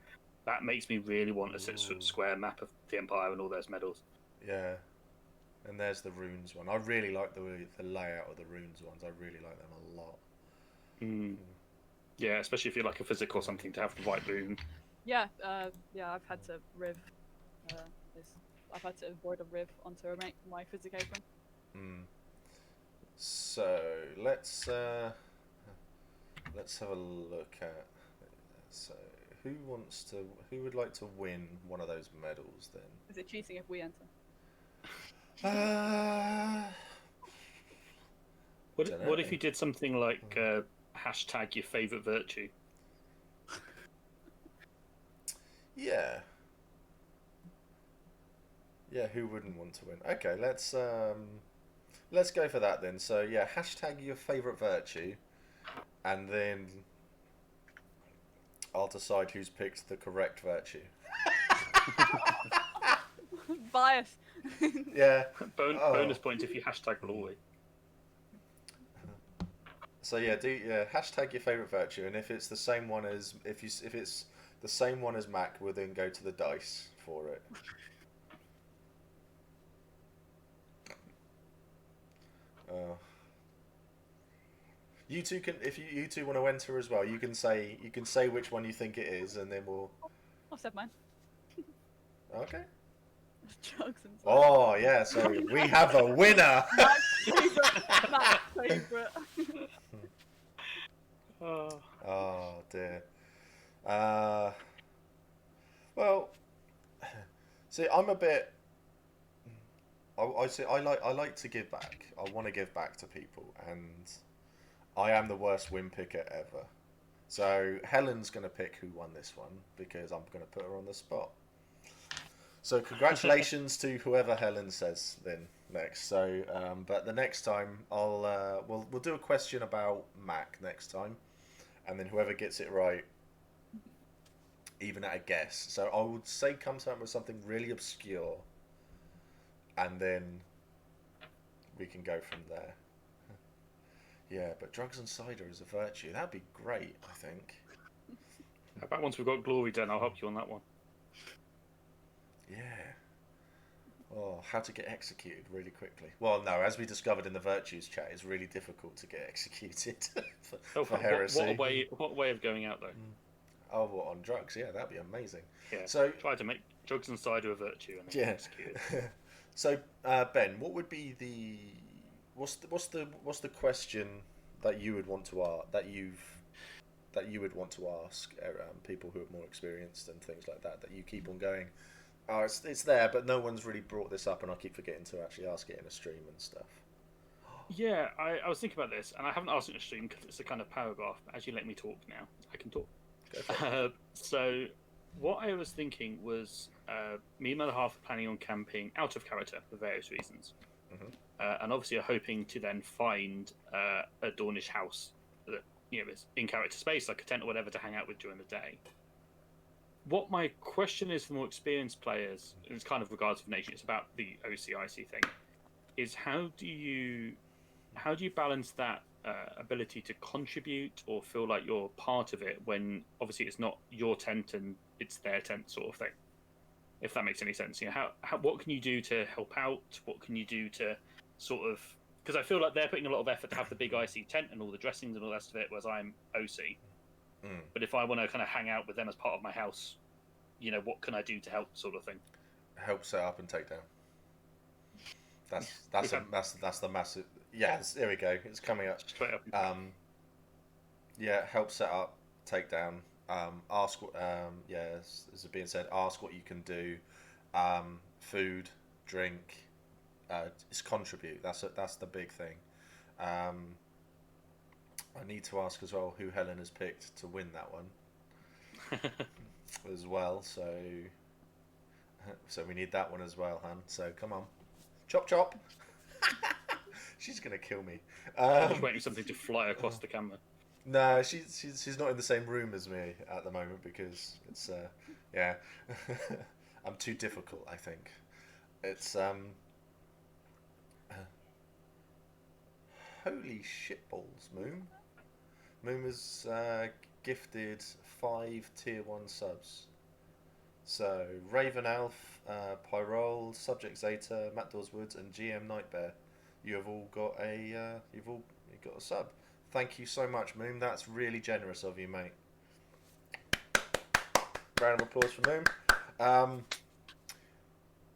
that makes me really want a square map of the Empire and all those medals.
Yeah, and there's the runes one. I really like the layout of the runes ones. I really like them a lot.
Yeah, especially if you're like a physic or something, to have the white rune.
Yeah, I've had to riv. I've had to avoid a riv onto my physic apron.
So let's have a look at. So who would like to win one of those medals then?
Is it cheating if we enter?
What if you did something like hashtag your favourite virtue?
Yeah. Yeah, who wouldn't want to win? Okay, let's go for that then. So yeah, hashtag your favourite virtue, and then I'll decide who's picked the correct virtue.
Bias.
Yeah.
Bonus points if you hashtag glory.
So yeah, hashtag your favourite virtue, and if it's the same one as if it's the same one as Mac, we'll then go to the dice for it. You two can, if you two want to enter as well, you can say which one you think it is, and then we'll.
I'll set mine.
Okay.
Jugs and stuff.
Oh yeah, so we have a winner.
Matt's favourite.
Oh dear. Well, see, I'm a bit. I like to give back. I want to give back to people, and I am the worst win picker ever. So Helen's going to pick who won this one because I'm going to put her on the spot. So congratulations to whoever Helen says then next. So, but the next time we'll do a question about Mac next time, and then whoever gets it right, even at a guess. So I would say come to up with something really obscure, and then we can go from there. Yeah, but drugs and cider is a virtue. That'd be great, I think.
How about once we've got glory done, I'll help you on that one.
Yeah. Oh, how to get executed really quickly. Well, no, as we discovered in the virtues chat, it's really difficult to get executed for heresy.
What way of going out, though?
Oh, what, on drugs? Yeah, that'd be amazing.
Yeah,
so
try to make drugs and cider a virtue and
yeah.
execute.
So, Ben, what would be the what's the question that you would want to ask that you would want to ask people who are more experienced and things like that you keep on going? Oh, it's there, but no one's really brought this up, and I keep forgetting to actually ask it in a stream and stuff.
Yeah, I was thinking about this, and I haven't asked it in a stream because it's a kind of paragraph. As you let me talk now, I can talk. So, what I was thinking was, me and my other half are planning on camping out of character for various reasons, and obviously are hoping to then find a Dornish house that is in character space, like a tent or whatever, to hang out with during the day. What my question is for more experienced players, and it's kind of regards of nation, it's about the OCIC thing, is how do you balance that ability to contribute or feel like you're part of it when obviously it's not your tent and it's their tent sort of thing, if that makes any sense. What can you do to help out? What can you do to sort of, because I feel like they're putting a lot of effort to have the big IC tent and all the dressings and all that rest of it, whereas I'm OC. But if I want to kind of hang out with them as part of my house, what can I do to help, sort of thing?
Help set up and take down. That's the massive. Yes, there we go. It's coming up.
Straight up.
Help set up, take down. Ask. As being said, ask what you can do. Food, drink. Just contribute. That's the big thing. I need to ask as well who Helen has picked to win that one as well. So we need that one as well, Han. So come on, chop chop. She's gonna kill me.
I'm just waiting for something to fly across the camera.
No, she's not in the same room as me at the moment because it's I'm too difficult. I think it's holy shitballs, Moon. Moon was gifted 5 tier 1 subs. So Raven Elf, Pyrol, Subject Zeta, Matt Daweswood, and GM Nightbear. You have all got you've got a sub. Thank you so much, Moon. That's really generous of you, mate. Round of applause for Moon.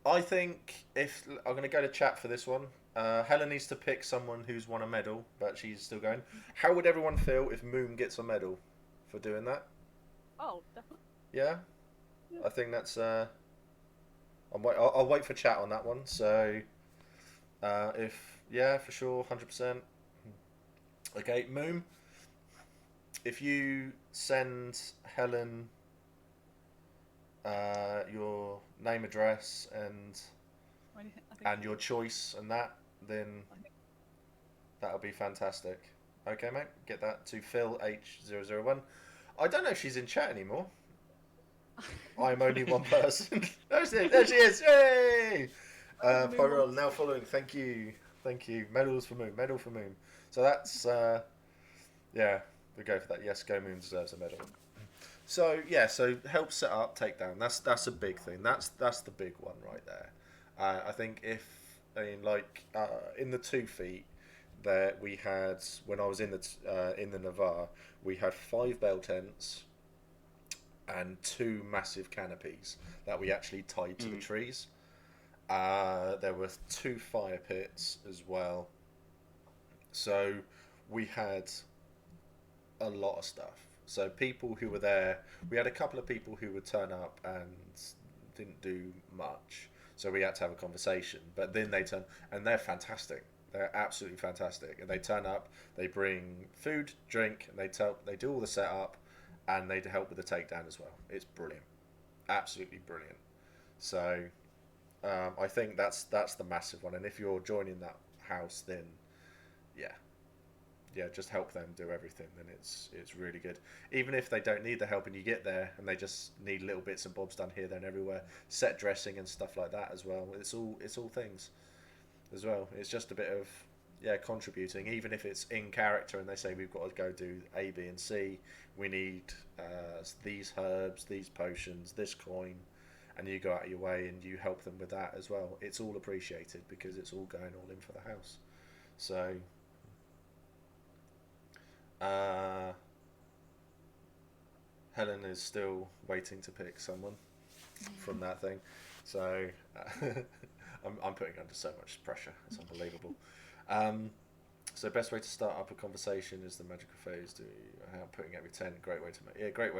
I think if I'm going to go to chat for this one. Helen needs to pick someone who's won a medal, but she's still going. How would everyone feel if Moon gets a medal for doing that?
Oh, definitely.
Yeah? I think that's... I'll wait for chat on that one. So, for sure, 100%. Okay, Moon, if you send Helen your name, address, and your choice and that, then that'll be fantastic. Okay, mate, get that to Phil H001. I don't know if she's in chat anymore. I'm only one person. There she is. Yay! Pyrol now following. Thank you. Medals for Moon. Medal for Moon. So that's we go for that. Yes, Go Moon deserves a medal. So so help set up, take down. That's a big thing. That's the big one right there. I think in the 2 feet there we had, when I was in the Navarre, we had 5 bale tents and 2 massive canopies that we actually tied to the trees. There were 2 fire pits as well. So we had a lot of stuff. So people who were there, we had a couple of people who would turn up and didn't do much. So we had to have a conversation. But then they turn, and they're fantastic. They're absolutely fantastic. And they turn up, they bring food, drink, and they do all the setup, and they help with the takedown as well. It's brilliant. Absolutely brilliant. So I think that's the massive one. And if you're joining that house, then yeah, yeah, just help them do everything. Then it's really good. Even if they don't need the help, and you get there and they just need little bits and bobs done here, there, and everywhere, set dressing and stuff like that as well. It's all things as well. It's just a bit of contributing. Even if it's in character and they say we've got to go do A, B, and C, we need these herbs, these potions, this coin, and you go out of your way and you help them with that as well. It's all appreciated because it's all going all in for the house. So Helen is still waiting to pick someone from that thing. So I'm putting under so much pressure. It's unbelievable. So best way to start up a conversation is the magical phase. Putting every 10, great way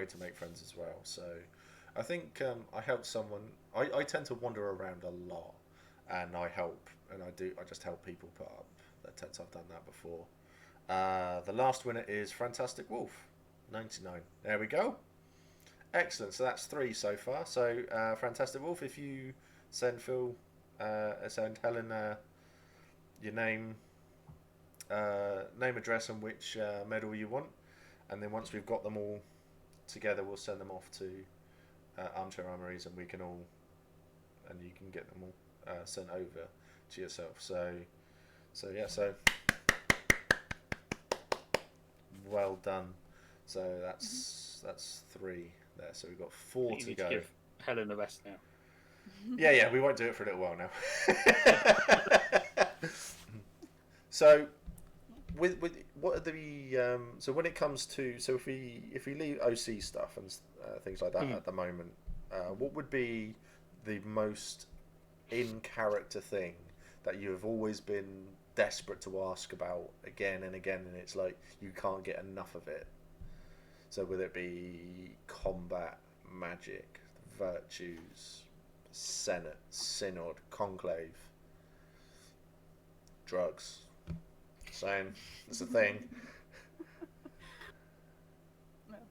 to make friends as well. So I think I help someone. I tend to wander around a lot, and I just help people put up their tents. I've done that before. The last winner is Fantastic Wolf, 99. There we go. Excellent. So that's 3 so far. So Fantastic Wolf, if you send send Helen your name, address, and which medal you want, and then once we've got them all together, we'll send them off to Armchair Armouries, and you can get them all sent over to yourself. So well done. So that's 3 there. So we've got 4
you
to
need
go.
To give Helen the rest now.
Yeah, we won't do it for a little while now. So, with what are the so when it comes to if we leave OC stuff and things like that at the moment, what would be the most in character thing that you have always been desperate to ask about again and again, and it's like you can't get enough of it? So whether it be combat, magic, virtues, Senate, Synod, Conclave, drugs. Same. It's a thing.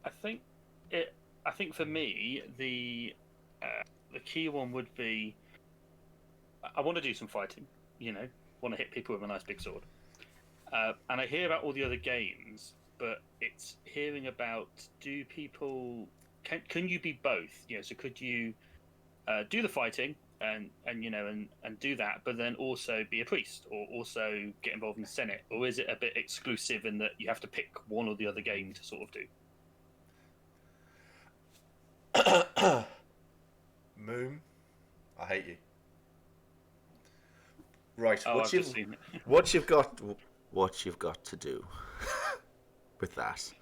I think for me the key one would be I want to do some fighting. Want to hit people with a nice big sword. And I hear about all the other games, but it's hearing about do people can you be both? So could you do the fighting and do that, but then also be a priest or also get involved in the Senate, or is it a bit exclusive in that you have to pick one or the other game to sort of do?
Moon, I hate you. Right,
what
you've got to do with that.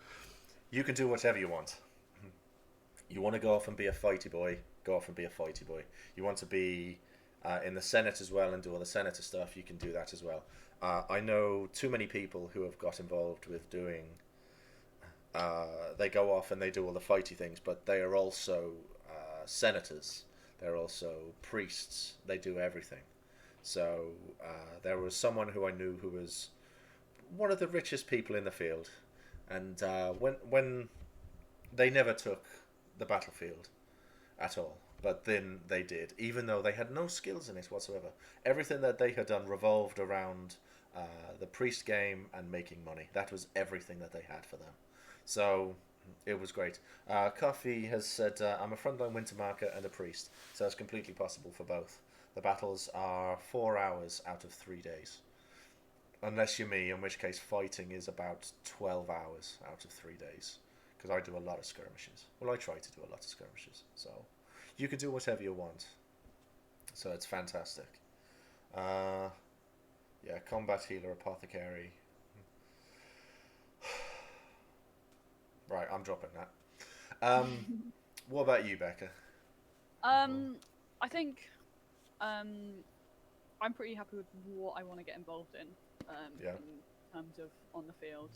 You can do whatever you want. You want to go off and be a fighty boy, go off and be a fighty boy. You want to be in the Senate as well and do all the senator stuff, you can do that as well. I know too many people who have got involved with doing they go off and they do all the fighty things, but they are also senators, they're also priests, they do everything. So there was someone who I knew who was one of the richest people in the field, and when they never took the battlefield at all, but then they did, even though they had no skills in it whatsoever. Everything that they had done revolved around the priest game and making money. That was everything that they had for them. So it was great. Coffee has said, I'm a frontline winter marker and a priest, so it's completely possible for both. The battles are 4 hours out of 3 days. Unless you're me, in which case fighting is about 12 hours out of 3 days. Because I do a lot of skirmishes. Well, I try to do a lot of skirmishes. So you can do whatever you want. So it's fantastic. Combat healer, apothecary. Right, I'm dropping that. What about you, Becca?
I think I'm pretty happy with what I want to get involved in in terms of on the field.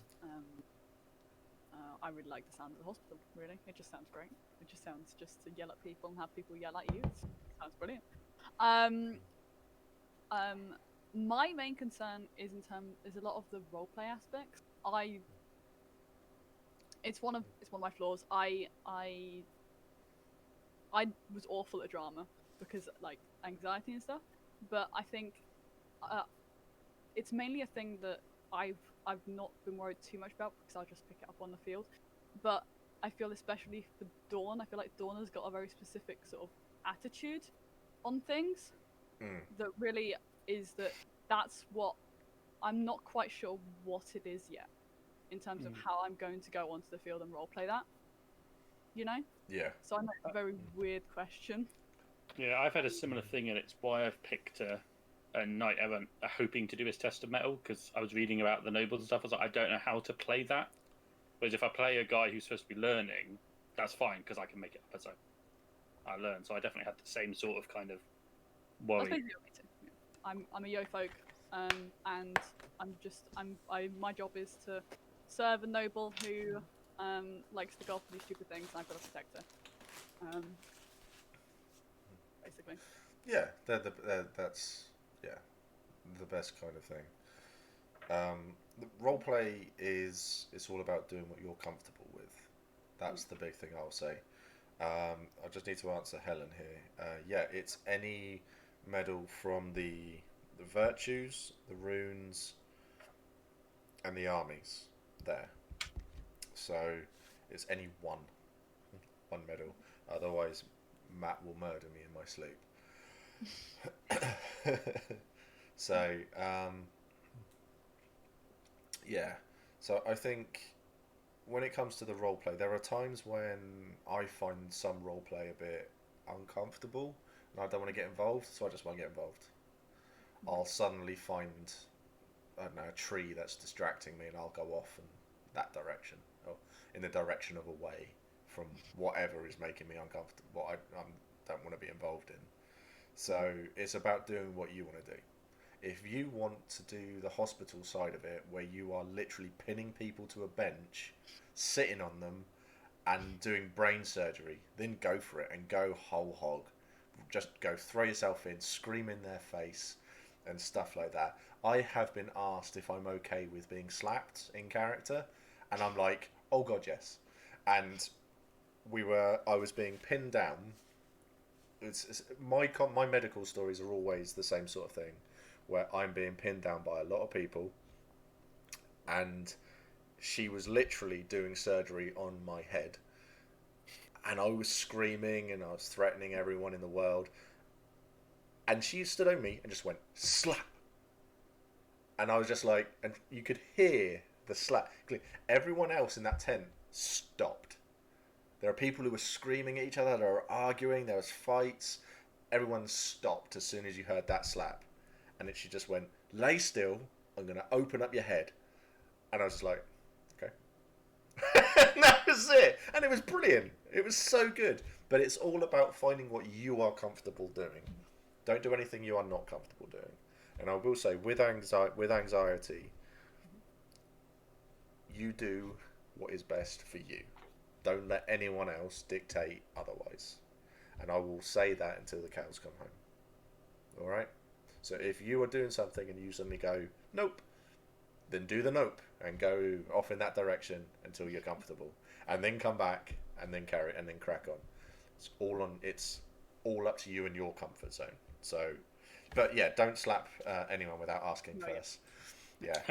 I really like the sound of the hospital, really. It just sounds great. It just sounds just to yell at people and have people yell at you. It sounds brilliant. My main concern is is a lot of the roleplay aspects. It's one of my flaws. I was awful at drama. because like anxiety and stuff. But I think it's mainly a thing that I've not been worried too much about because I'll just pick it up on the field. But I feel especially for Dawn, I feel like Dawn has got a very specific sort of attitude on things that really is that's what I'm not quite sure what it is yet in terms of how I'm going to go onto the field and roleplay that. You know?
Yeah.
So I know it's a very weird question.
Yeah, I've had a similar thing, and it's why I've picked a knight errant hoping to do his test of metal, because I was reading about the nobles and stuff. I was like, I don't know how to play that. Whereas if I play a guy who's supposed to be learning, that's fine because I can make it up as I learn. So I definitely had the same sort of kind of worry.
That's basically what me too. I'm a yo folk, and my job is to serve a noble who likes to go for these stupid things, and I've got to protect her. Basically.
Yeah, that's the best kind of thing. The roleplay it's all about doing what you're comfortable with. That's the big thing I'll say. I just need to answer Helen here. Yeah, it's any medal from the virtues, the runes, and the armies there. So it's any one medal. Otherwise, Matt will murder me in my sleep. So yeah. So I think when it comes to the roleplay, there are times when I find some roleplay a bit uncomfortable and I don't want to get involved, so I just won't get involved. I'll suddenly find, I don't know, a tree that's distracting me and I'll go off in that direction, or in the direction of away from whatever is making me uncomfortable, what I don't want to be involved in. So it's about doing what you want to do. If you want to do the hospital side of it, where you are literally pinning people to a bench, sitting on them, and doing brain surgery, then go for it and go whole hog. Just go throw yourself in, scream in their face, and stuff like that. I have been asked if I'm okay with being slapped in character, and I'm like, oh god, yes. And I was being pinned down. My medical stories are always the same sort of thing, where I'm being pinned down by a lot of people, and she was literally doing surgery on my head, and I was screaming and I was threatening everyone in the world, and she stood over me and just went slap, and I was just like, and you could hear the slap. Everyone else in that tent stopped. There are people who were screaming at each other, there were arguing, there was fights. Everyone stopped as soon as you heard that slap. And she just went, lay still, I'm going to open up your head. And I was just like, okay. And that was it. And it was brilliant. It was so good. But it's all about finding what you are comfortable doing. Don't do anything you are not comfortable doing. And I will say, with anxiety, you do what is best for you. Don't let anyone else dictate otherwise. And I will say that until the cows come home. Alright? So if you are doing something and you suddenly go, nope, then do the nope and go off in that direction until you're comfortable. And then come back and then carry and then crack on. It's all up to you and your comfort zone. So, but yeah, don't slap anyone without asking first. Yeah.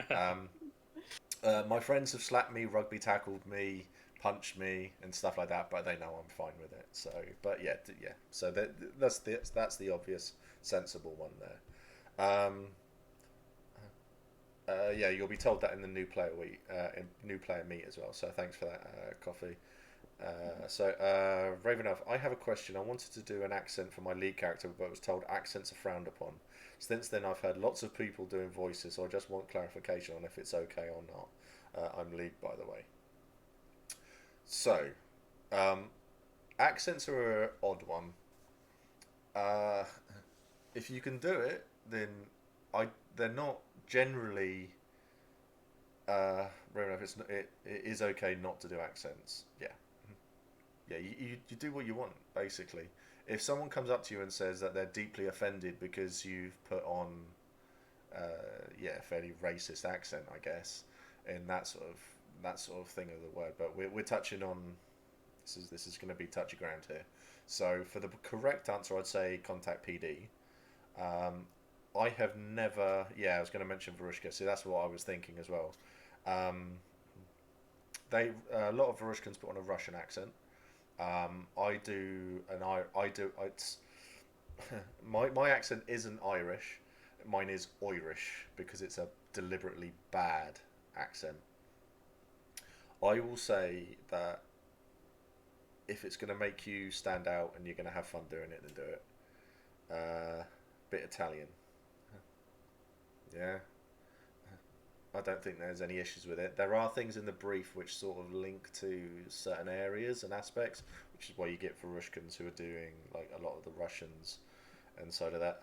My friends have slapped me, rugby tackled me, punched me and stuff like that, but they know I'm fine with it. So, but yeah. So that's the obvious, sensible one there. Yeah, you'll be told that in the new player week, in new player meet as well. So thanks for that, Coffee. Ravenelf, I have a question. I wanted to do an accent for my lead character, but was told accents are frowned upon. Since then, I've heard lots of people doing voices, so I just want clarification on if it's okay or not. I'm lead, by the way. So, accents are an odd one. If you can do it, then they're not generally. It is okay not to do accents. Yeah, you do what you want, basically. If someone comes up to you and says that they're deeply offended because you've put on, a fairly racist accent, I guess, in that sort of thing of the word, but we're touching on This is going to be touchy ground here. So for the correct answer, I'd say contact PD. I have never. Yeah, I was going to mention Varushka. So that's what I was thinking as well. They a lot of Varushkans put on a Russian accent. I do, and I do. It's my accent isn't Irish. Mine is Irish because it's a deliberately bad accent. I will say that if it's going to make you stand out and you're going to have fun doing it, then do it. Bit Italian. Yeah. I don't think there's any issues with it. There are things in the brief which sort of link to certain areas and aspects, which is why you get Varushkans who are doing like a lot of the Russians and so do that.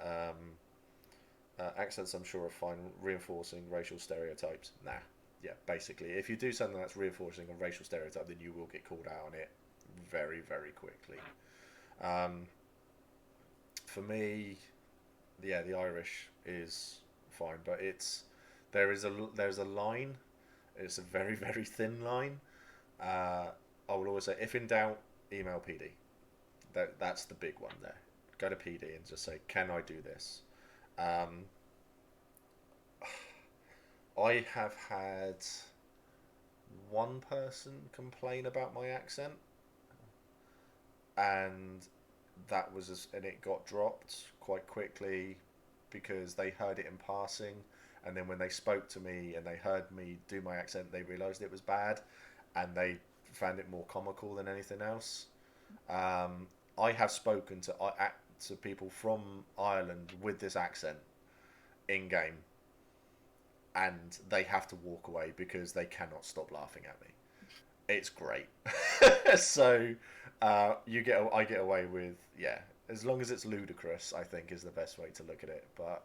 Accents, I'm sure, are fine. Reinforcing racial stereotypes, nah. Yeah, basically, if you do something that's reinforcing a racial stereotype, then you will get called out on it very, very quickly. For me, yeah, the Irish is fine, but there's a line. It's a very, very thin line. I will always say, if in doubt, email PD. That's the big one there. Go to PD and just say, can I do this? I have had one person complain about my accent, and and it got dropped quite quickly because they heard it in passing, and then when they spoke to me and they heard me do my accent, they realised it was bad, and they found it more comical than anything else. I have spoken to people from Ireland with this accent in game, and they have to walk away because they cannot stop laughing at me. It's great. So I get away with, yeah, as long as it's ludicrous, I think is the best way to look at it. But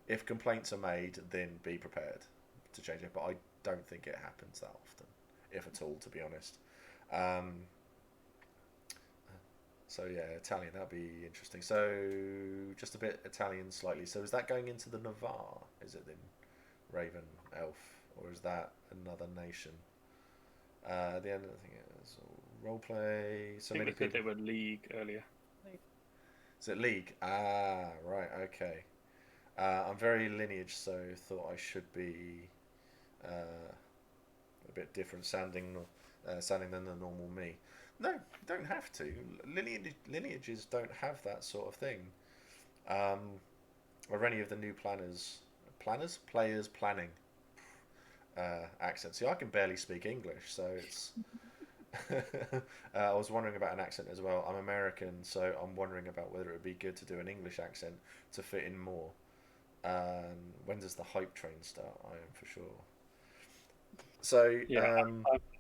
if complaints are made, then be prepared to change it. But I don't think it happens that often, if at all, to be honest. So yeah, Italian, that'd be interesting. So just a bit Italian slightly. So is that going into the Navarre? Is it then Raven, Elf, or is that another nation? The end of the thing is roleplay. So
I
many
think they
people.
were League earlier.
Is it League? Ah, right, okay. I'm very lineage, so thought I should be a bit different sounding than the normal me. No, you don't have to. Lineages don't have that sort of thing. Or any of the new players planning accent. See, I can barely speak English, so it's. I was wondering about an accent as well. I'm American, so I'm wondering about whether it would be good to do an English accent to fit in more. When does the hype train start? I am for sure. So
Yeah,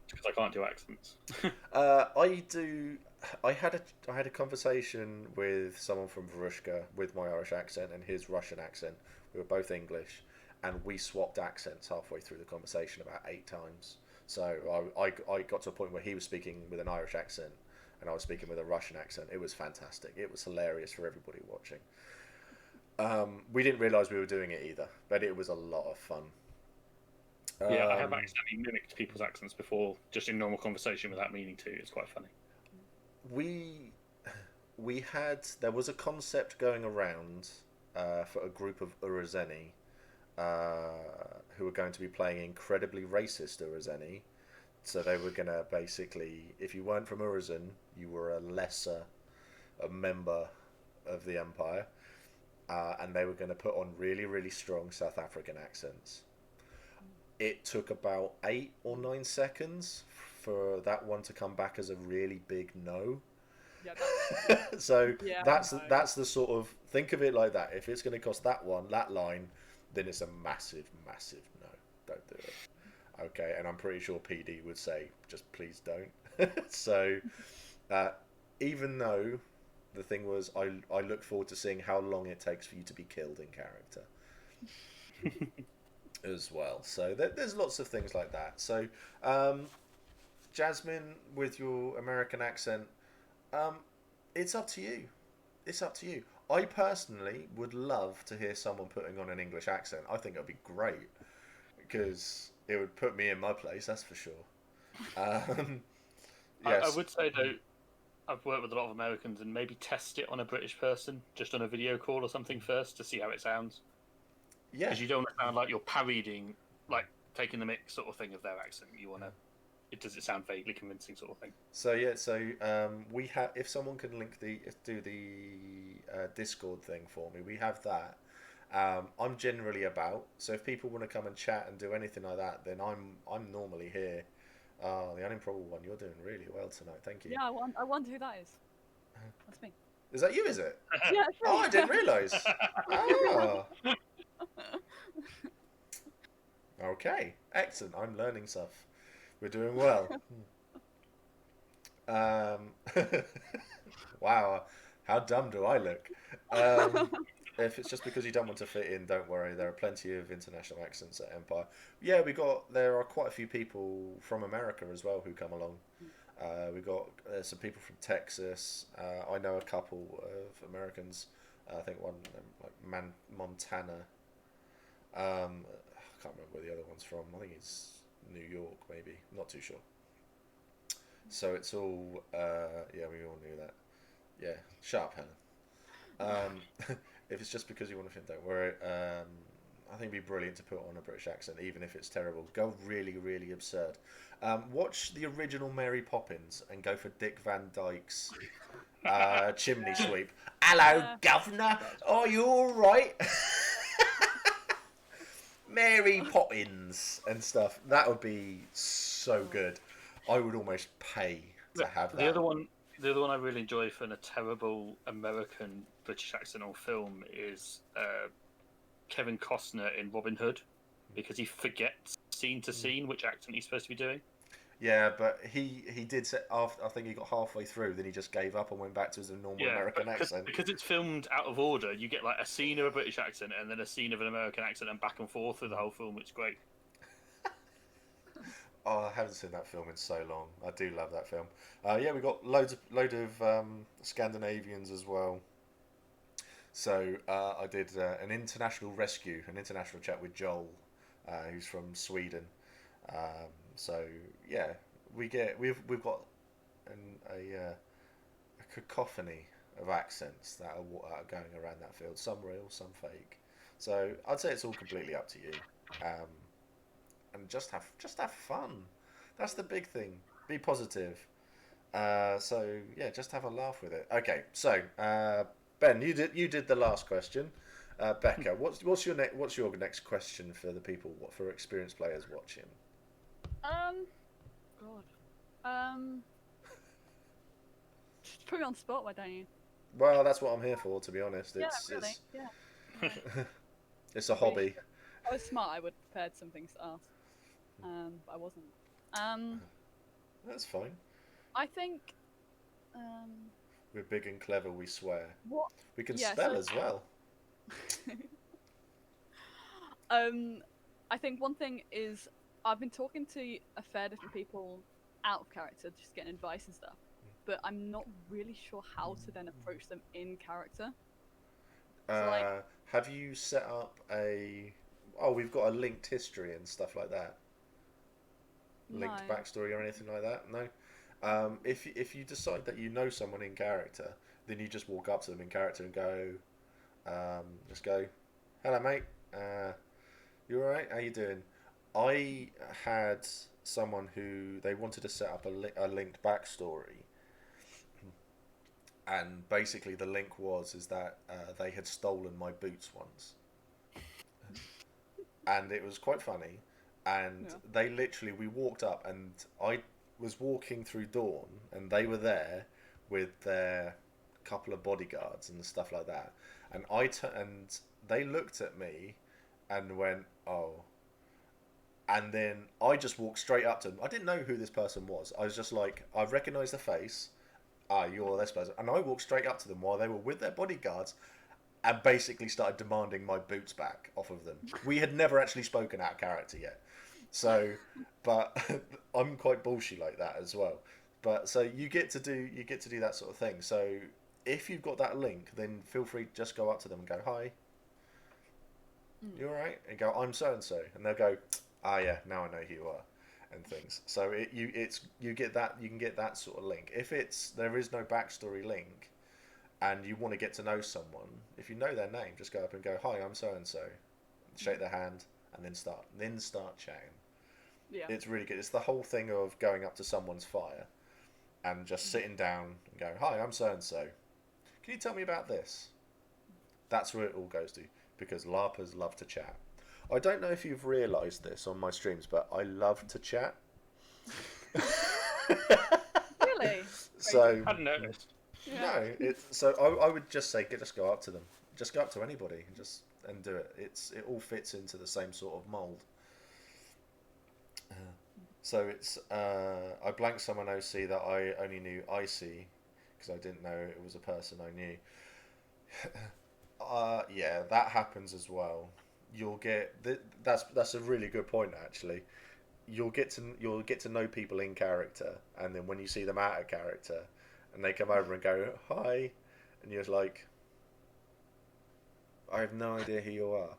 because I can't do accents.
I do. I had a conversation with someone from Varushka with my Irish accent and his Russian accent. We were both English, and we swapped accents halfway through the conversation about 8 times. So I got to a point where he was speaking with an Irish accent and I was speaking with a Russian accent. It was fantastic. It was hilarious for everybody watching. We didn't realise we were doing it either, but it was a lot of fun.
Yeah, I have accidentally mimicked people's accents before, just in normal conversation without meaning to. It's quite funny.
There was a concept going around for a group of Urazeni who were going to be playing incredibly racist Urazeni. So they were going to basically, if you weren't from Urazen, you were a member of the Empire, and they were going to put on really, really strong South African accents. It took about 8 or 9 seconds for that one to come back as a really big no.
Yeah,
So
yeah,
that's the sort of, think of it like that. If it's going to cost that line, then it's a massive, massive no. Don't do it. Okay, and I'm pretty sure PD would say, just please don't. So, even though the thing was, I look forward to seeing how long it takes for you to be killed in character. As well. So there's lots of things like that. So, Jasmine, with your American accent, it's up to you. It's up to you. I personally would love to hear someone putting on an English accent. I think it would be great because it would put me in my place, that's for sure.
I
Yes.
would say though, I've worked with a lot of Americans, and maybe test it on a British person, just on a video call or something first to see how it sounds.
Yeah.
Because you don't want to sound like you're parodying, like taking the mix sort of thing of their accent. You want to, does it sound vaguely convincing sort of thing.
So we have, if someone can do the Discord thing for me, we have that. I'm generally about, so if people want to come and chat and do anything like that, then I'm normally here. The unimprobable one, you're doing really well tonight. Thank you.
Yeah, I wonder who that is. That's me.
Is that you? Is it?
Yeah, it's me.
Oh, I didn't realise. Oh, okay, excellent. I'm learning stuff. We're doing well. Wow, how dumb do I look? If it's just because you don't want to fit in, don't worry. There are plenty of international accents at Empire. Yeah, there are quite a few people from America as well who come along. We got some people from Texas. I know a couple of Americans. I think one like Montana. I can't remember where the other one's from. I think it's New York, maybe. Not too sure. So it's all yeah, we all knew that. Yeah, shut up, Helen. If it's just because you want to fit, don't worry. I think it'd be brilliant to put on a British accent, even if it's terrible. Go really, really absurd. Watch the original Mary Poppins and go for Dick Van Dyke's chimney sweep. Hello, governor. Are you all right? Mary Poppins and stuff. That would be so good. I would almost pay to have that.
The other one I really enjoy for a terrible American British accent on film is Kevin Costner in Robin Hood, because he forgets scene to scene which accent he's supposed to be doing.
Yeah, but he did say after, I think he got halfway through, then he just gave up and went back to his normal American accent.
Because it's filmed out of order, you get like a scene of a British accent and then a scene of an American accent and back and forth through the whole film. It's great.
Oh, I haven't seen that film in so long. I do love that film. Yeah, we got load of Scandinavians as well. So I did an international chat with Joel, who's from Sweden. So yeah, we've got a cacophony of accents that are going around that field. Some real, some fake. So I'd say it's all completely up to you. And just have fun. That's the big thing. Be positive. So yeah, just have a laugh with it. Okay, so Ben, you did the last question. Becca, what's your next question for the people? For experienced players watching?
Just put me on the spot, why don't you?
Well, that's what I'm here for, to be honest. It's it's a hobby.
If I was smart, I would have prepared some things to ask. But I wasn't.
That's fine.
I think.
We're big and clever, we swear.
What?
We can spell as well.
I think one thing is I've been talking to a fair different people out of character, just getting advice and stuff. But I'm not really sure how to then approach them in character. So,
have you set up a? Oh, we've got a linked history and stuff like that. Linked backstory or anything like that? No. If you decide that you know someone in character, then you just walk up to them in character and go, just go, hello mate, you alright? How you doing? I had someone who they wanted to set up a linked backstory, and basically the link is that they had stolen my boots once, and it was quite funny. And we walked up, and I was walking through Dawn, and they were there with their couple of bodyguards and stuff like that. And and they looked at me and went, "Oh." And then I just walked straight up to them. I didn't know who this person was. I was just like, I recognised the face. Ah, you're this person. And I walked straight up to them while they were with their bodyguards, and basically started demanding my boots back off of them. We had never actually spoken out of character yet. So, but I'm quite bullshit like that as well. But so you get to do that sort of thing. So if you've got that link, then feel free to just go up to them and go, "Hi, you all right?" And go, "I'm so and so," and they'll go, "Ah, yeah, now I know who you are." and things. So you get that, you can get that sort of link. If there is no backstory link, and you want to get to know someone, if you know their name, just go up and go, "Hi, I'm so and so," shake their hand, and then start chatting.
Yeah.
It's really good. It's the whole thing of going up to someone's fire and just sitting down and going, "Hi, I'm so and so. Can you tell me about this?" That's where it all goes to, because LARPers love to chat. I don't know if you've realised this on my streams, but I love to chat.
Really?
So
I hadn't noticed.
Yeah.
no, so I would just say just go up to them, just go up to anybody, and do it. It all fits into the same sort of mould. So it's I blanked someone OC that I only knew Icy because I didn't know it was a person I knew. Yeah, that happens as well. You'll get that's a really good point actually. You'll get to know people in character, and then when you see them out of character, and they come over and go hi, and you're like, I have no idea who you are.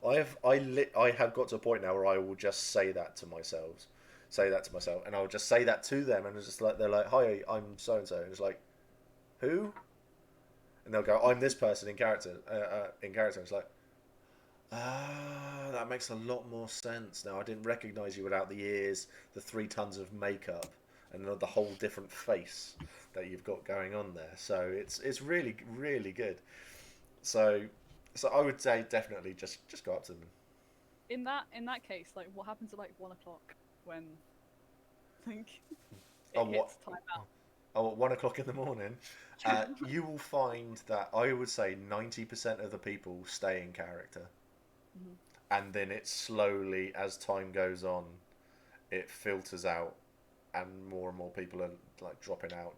I have got to a point now where I will just say that to myself, and I'll just say that to them, and it's just like they're like, "Hi, I'm so and so," and it's like, "Who?" And they'll go, "I'm this person in character." It's like, that makes a lot more sense now. I didn't recognise you without the ears, the 3 tons of makeup, and the whole different face that you've got going on there. So it's really really good. So I would say definitely just go up to them.
In that case, like, what happens at like 1 o'clock when like it hits time out?
At 1 o'clock in the morning, you will find that I would say 90% of the people stay in character, and then it slowly, as time goes on, it filters out, and more people are like dropping out.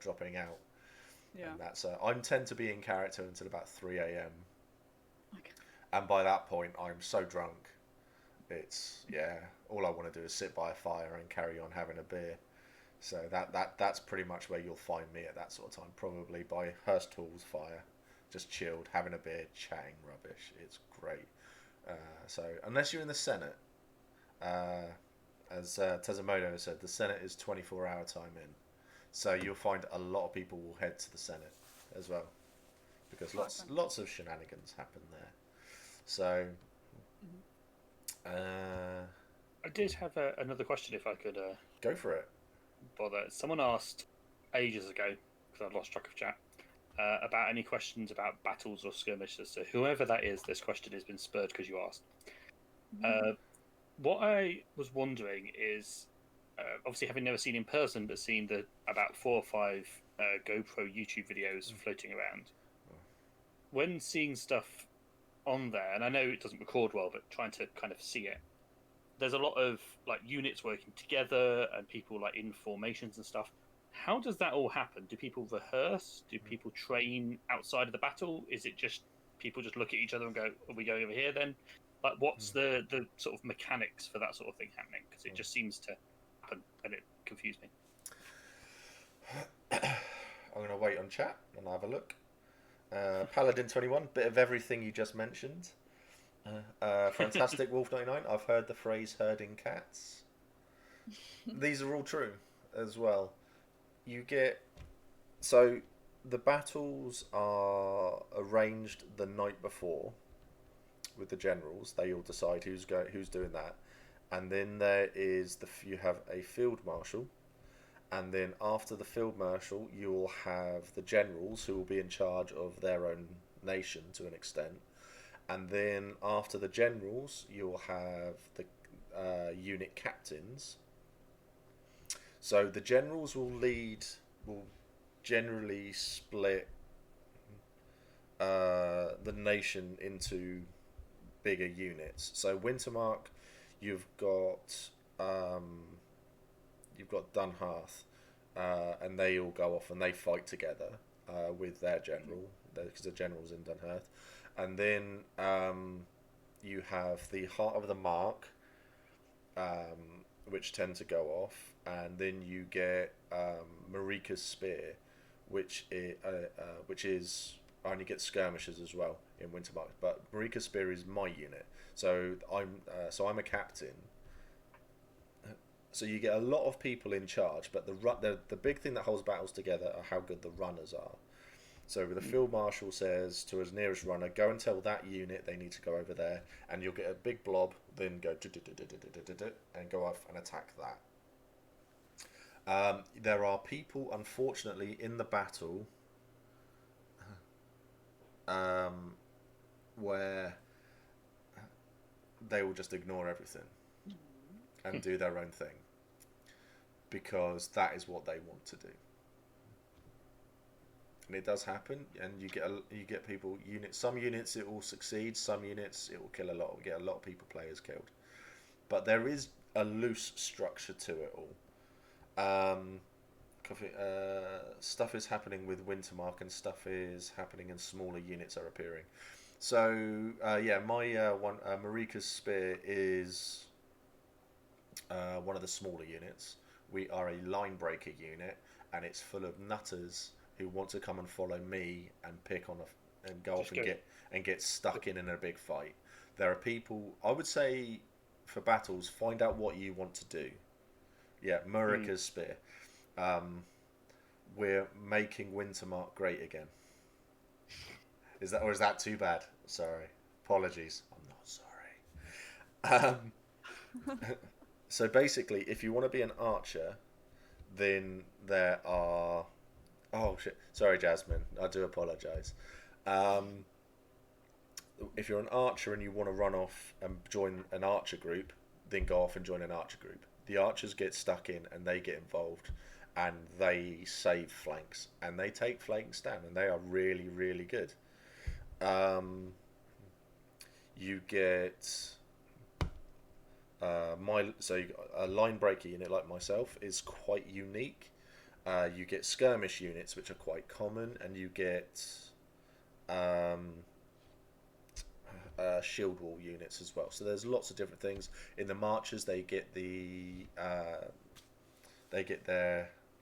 Yeah.
And that's I tend to be in character until about 3 a.m.
Okay.
And by that point, I'm so drunk. It's all I want to do is sit by a fire and carry on having a beer. So that's pretty much where you'll find me at that sort of time, probably by Hurst Hall's fire, just chilled, having a beer, chatting rubbish. It's great. So unless you're in the Senate, as Tezumoto said, the Senate is 24-hour time in. So you'll find a lot of people will head to the Senate as well, because lots of shenanigans happen there. So
I did have another question, if I could
go for it.
bother. Someone asked ages ago, because I've lost track of chat, about any questions about battles or skirmishes. So whoever that is, this question has been spurred because you asked. What I was wondering is, obviously having never seen in person, but seen the about 4 or 5 GoPro YouTube videos floating around, when seeing stuff on there, and I know it doesn't record well, but trying to kind of see it, there's a lot of like units working together and people like in formations and stuff. How does that all happen? Do people rehearse? Do people train outside of the battle? Is it just people just look at each other and go, "Are we going over here then?" Like, what's the sort of mechanics for that sort of thing happening? Because it just seems to happen, and it confused me.
I'm going to wait on chat and have a look. Paladin21, bit of everything you just mentioned. Fantastic Wolf99, I've heard the phrase herding cats. These are all true as well. So the battles are arranged the night before with the generals. They all decide who's doing that, and then you have a field marshal, and then after the field marshal you'll have the generals who will be in charge of their own nation to an extent, and then after the generals you'll have the unit captains. So the generals will generally split the nation into bigger units. So Wintermark, you've got Dunharth, and they all go off and they fight together with their general, because the general's in Dunharth, and then you have the Heart of the Mark, which tend to go off, and then you get Marika's Spear, which is only gets skirmishers as well in Wintermark. But Marika's Spear is my unit, so I'm a captain. So you get a lot of people in charge, but the big thing that holds battles together are how good the runners are. So the field marshal says to his nearest runner, go and tell that unit they need to go over there, and you'll get a big blob, then go and go off and attack that. There are people, unfortunately, in the battle where they will just ignore everything and do their own thing because that is what they want to do. And it does happen, and you get people units. Some units it will succeed, some units it will kill a lot. Get a lot of players killed, but there is a loose structure to it all. Stuff is happening with Wintermark, and stuff is happening, and smaller units are appearing. So my Marika's Spear is one of the smaller units. We are a line breaker unit, and it's full of nutters who want to come and follow me and pick on and go off and get stuck in a big fight. There are people, I would say, for battles, find out what you want to do. Yeah, Marika's Spear. We're making Wintermark great again. Is that too bad? Sorry, apologies. I'm not sorry. So basically, if you want to be an archer, then there are. Oh shit! Sorry, Jasmine. I do apologise. If you're an archer and you want to run off and join an archer group, then go off and join an archer group. The archers get stuck in and they get involved, and they save flanks and they take flanks down, and they are really, really good. You get a line breaker unit like myself is quite unique. You get skirmish units, which are quite common, and you get shield wall units as well. So there's lots of different things. In the marchers, they get their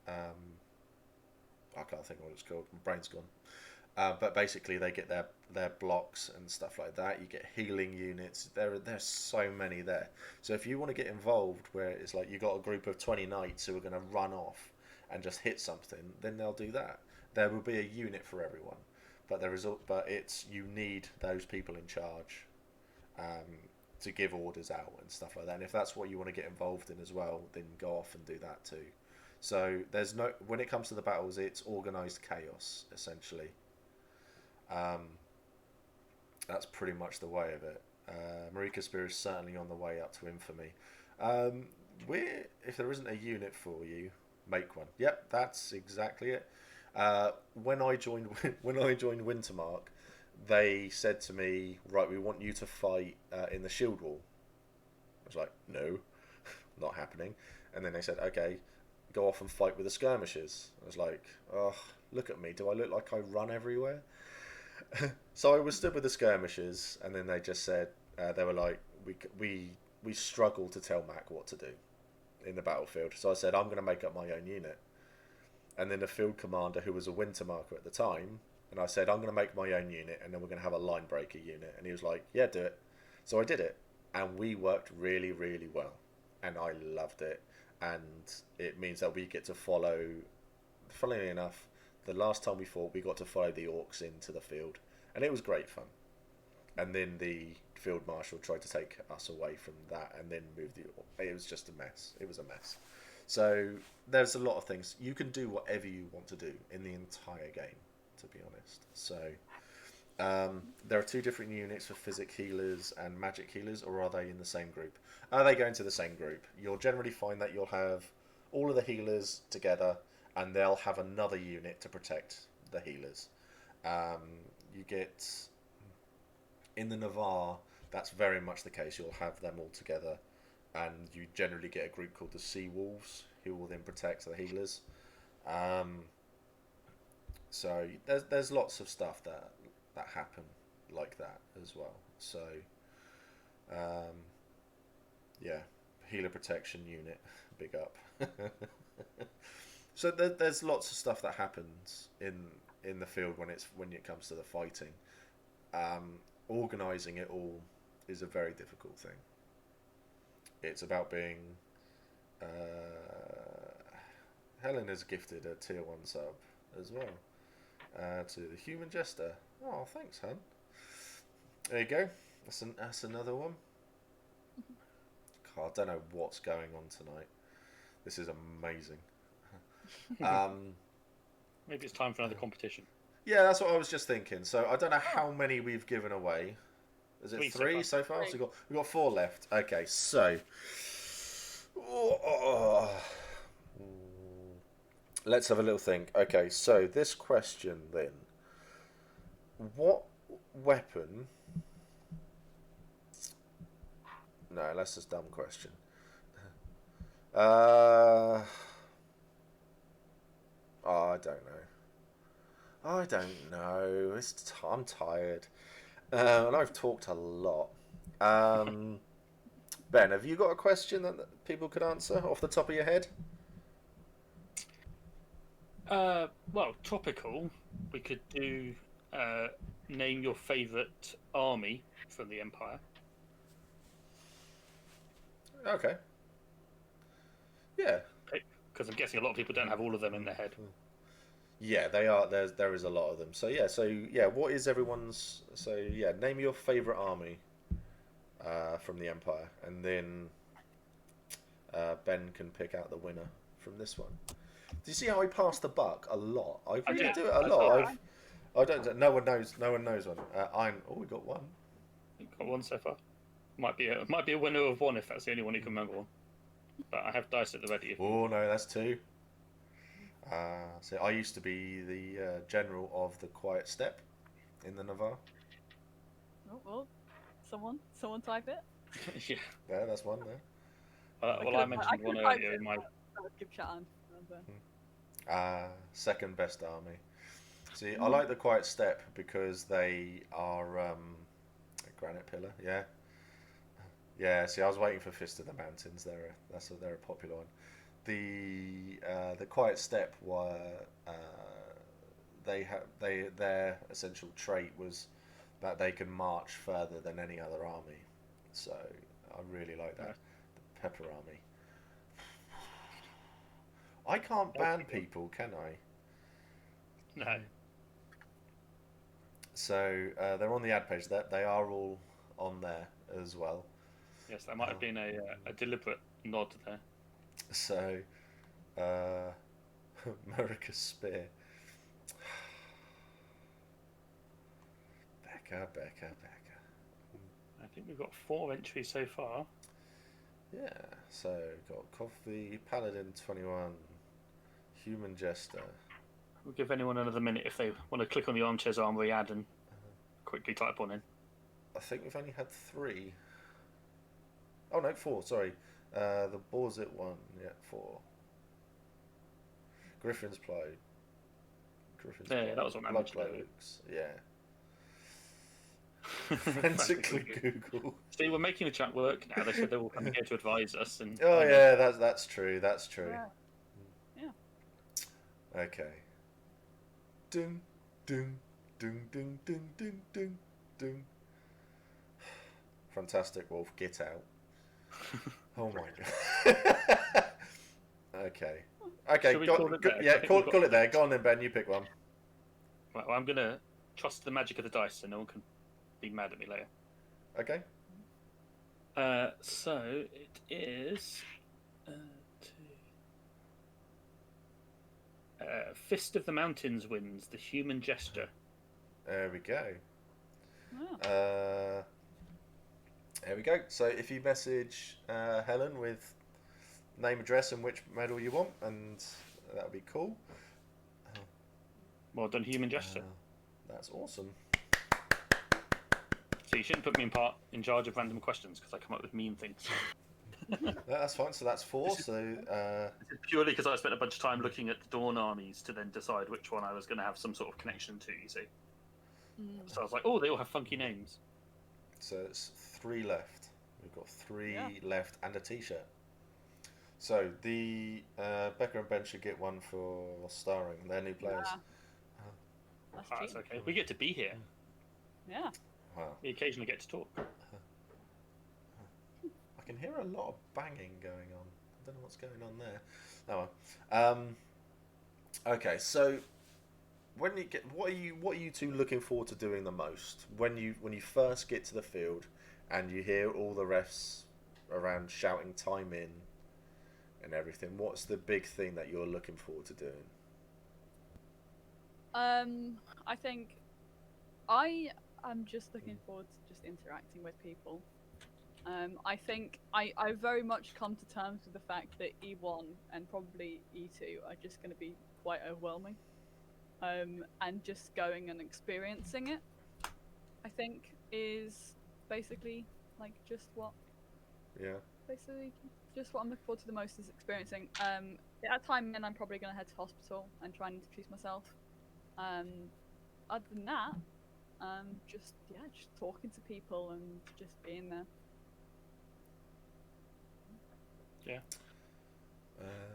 I can't think of what it's called. My brain's gone. But basically, they get their blocks and stuff like that. You get healing units. There's so many there. So if you want to get involved, where it's like you got a group of 20 knights who are going to run off and just hit something, then they'll do that. There will be a unit for everyone, but you need those people in charge to give orders out and stuff like that. And if that's what you want to get involved in as well, then go off and do that too. So when it comes to the battles, it's organised chaos essentially. That's pretty much the way of it. Marika's Spear is certainly on the way up to infamy. If there isn't a unit for you, make one. Yep, that's exactly it. When I joined Wintermark, they said to me, right, we want you to fight in the shield wall. I was like, no, not happening. And then they said, okay, go off and fight with the skirmishers. I was like, oh, look at me. Do I look like I run everywhere? So I was stood with the skirmishers, and then they just said, they were like, we struggle to tell Mac what to do in the battlefield. So I said, I'm going to make up my own unit. And then the field commander, who was a Wintermarker at the time, and I said, I'm going to make my own unit, and then we're going to have a line breaker unit. And he was like, yeah, do it. So I did it, and we worked really, really well, and I loved it. And it means that we get to follow, funnily enough, the last time we fought, we got to follow the orcs into the field, and it was great fun. And then the field marshal tried to take us away from that, and then moved it was just a mess. It was a mess. So there's a lot of things. You can do whatever you want to do in the entire game, to be honest. So there are two different units for physic healers and magic healers, or are they in the same group? They go into the same group. You'll generally find that you'll have all of the healers together, and they'll have another unit to protect the healers. You get in the Navarre, that's very much the case. You'll have them all together, and you generally get a group called the Sea Wolves, who will then protect the healers. So there's lots of stuff that happen like that as well. So yeah, healer protection unit, big up. So there's lots of stuff that happens in the field when it comes to the fighting. Organising it all is a very difficult thing. It's about being Helen has gifted a tier 1 sub as well to the Human Jester. Oh, thanks, hun. There you go. That's another one. God, I don't know what's going on tonight. This is amazing.
Maybe it's time for another competition.
Yeah, that's what I was just thinking. So I don't know how many we've given away. Is it 3 so far? So we've got 4 left. Okay, so let's have a little think. Okay, so this question then: what weapon? No, that's a dumb question. Oh, I don't know. I don't know. I'm tired. And I've talked a lot. Ben, have you got a question that people could answer off the top of your head?
Well, topical. We could do name your favourite army from the Empire.
Okay. Yeah.
Because I'm guessing a lot of people don't have all of them in their head.
Yeah, they are. There is a lot of them. So yeah. What is everyone's? So yeah, name your favourite army from the Empire, and then Ben can pick out the winner from this one. Do you see how I pass the buck a lot? I really do it a lot. I don't. No one knows. No one knows one. We got one.
You've got one so far. Might be a winner of one if that's the only one you can remember one. But I have dice at the ready.
Oh no, that's 2. So I used to be the general of the Quiet Step in the Navarre.
Oh, well, someone type it.
Yeah.
Yeah, that's one there.
I mentioned one earlier in my.
Give chat on.
Second best army. See, I like the Quiet Step because they are a granite pillar. Yeah. Yeah. See, I was waiting for Fist of the Mountains. They're a popular one. The Quiet Step were their essential trait was that they can march further than any other army. So I really like that. The Pepper Army. I can't ban people, can I?
No.
So they're on the ad page. They are all on there as well.
Yes, that might have been a deliberate nod there.
So, America's Spear. Becca.
I think we've got 4 entries so far.
Yeah, so we've got Coffee, Paladin 21, Human Jester.
We'll give anyone another minute if they want to click on the Armchair's Armoury ad and quickly type one in.
I think we've only had 3. Oh no, 4, sorry. The Borzit one, 4. Griffin's Play.
That was one I mentioned earlier.
Yeah. Frantically Google.
See, we're making the chat work now. They said they will come here to advise us. And
yeah, that's true. That's true.
Yeah.
Okay. Ding, ding, ding, ding, ding, ding, ding, ding. Fantastic Wolf, get out. Oh my god. Okay. Call it there. Go on then, Ben. You pick one.
Right, well, I'm gonna trust the magic of the dice, so no one can be mad at me later.
Okay.
So it is Fist of the Mountains wins the Human Jester.
There we go.
Wow.
There we go. So if you message Helen with name, address, and which medal you want, and that would be cool.
Well done, Human Jester.
That's awesome.
So you shouldn't put me in charge of random questions because I come up with mean things.
That's fine. So that's 4.
This is purely because I spent a bunch of time looking at the Dawn armies to then decide which one I was going to have some sort of connection to. You see. So I was like, oh, they all have funky names.
So it's 3 left. We've got 3 left and a T-shirt. So the Becca and Ben should get one for starring. They're new players.
That's
That's okay. We get to be here.
Yeah.
Wow.
We occasionally get to talk.
I can hear a lot of banging going on. don't know what's going on there. Oh well. Okay, so when you get, what are you two looking forward to doing the most when you first get to the field and you hear all the refs around shouting time in and everything? What's the big thing that you're looking forward to doing?
I think I am just looking forward to just interacting with people. I think I very much come to terms with the fact that E1 and probably E2 are just going to be quite overwhelming. And just going and experiencing it, I think, is basically like just what I'm looking forward to the most is experiencing. At time then I'm probably going to head to hospital and try and introduce myself. Other than that, just talking to people and just being there.
Yeah.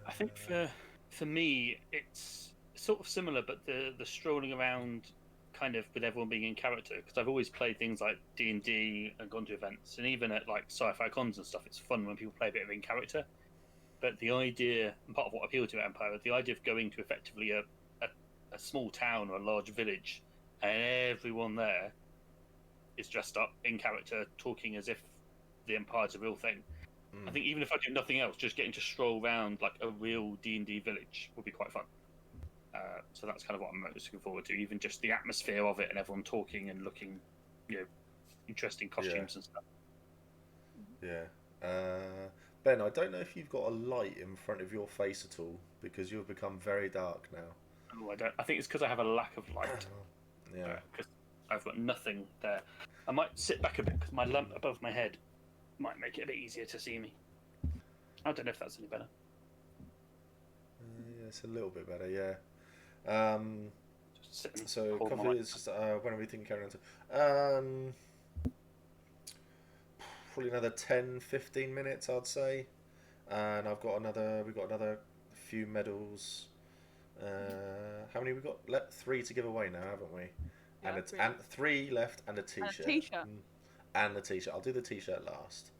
I think for me it's sort of similar, but the strolling around kind of with everyone being in character, because I've always played things like D&D and gone to events, and even at like sci-fi cons and stuff, it's fun when people play a bit of in character. But the idea, and part of what appealed to Empire, the idea of going to effectively a small town or a large village, and everyone there is dressed up in character, talking as if the Empire's a real thing. I think even if I do nothing else, just getting to stroll around like a real D&D village would be quite fun. So that's kind of what I'm most looking forward to. Even just the atmosphere of it and everyone talking and looking, interesting costumes and stuff.
Yeah. Ben, I don't know if you've got a light in front of your face at all, because you've become very dark now.
Oh, I don't. I think it's because I have a lack of light.
Yeah.
Because I've got nothing there. I might sit back a bit because my lamp above my head might make it a bit easier to see me. I don't know if that's any better.
Yeah, it's a little bit better, yeah. So coffee is just when are we thinking carrying on to? Probably another 10-15 minutes, I'd say. And we've got another few medals. How many we got? 3 to give away now, haven't we?
Yeah,
and 3 left, and a t-shirt.
And a t-shirt.
And the t-shirt. I'll do the t-shirt last.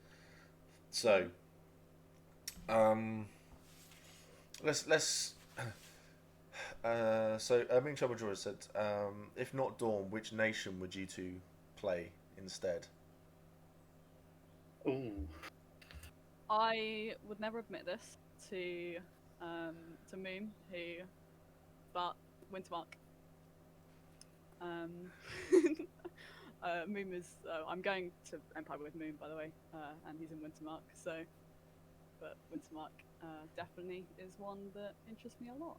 So, let's. Ming Chabajora said, if not Dawn, which nation would you two play instead?
Ooh.
I would never admit this to Moon, but Wintermark. Moon is. I'm going to Empire with Moon, by the way, and he's in Wintermark. But Wintermark definitely is one that interests me a lot.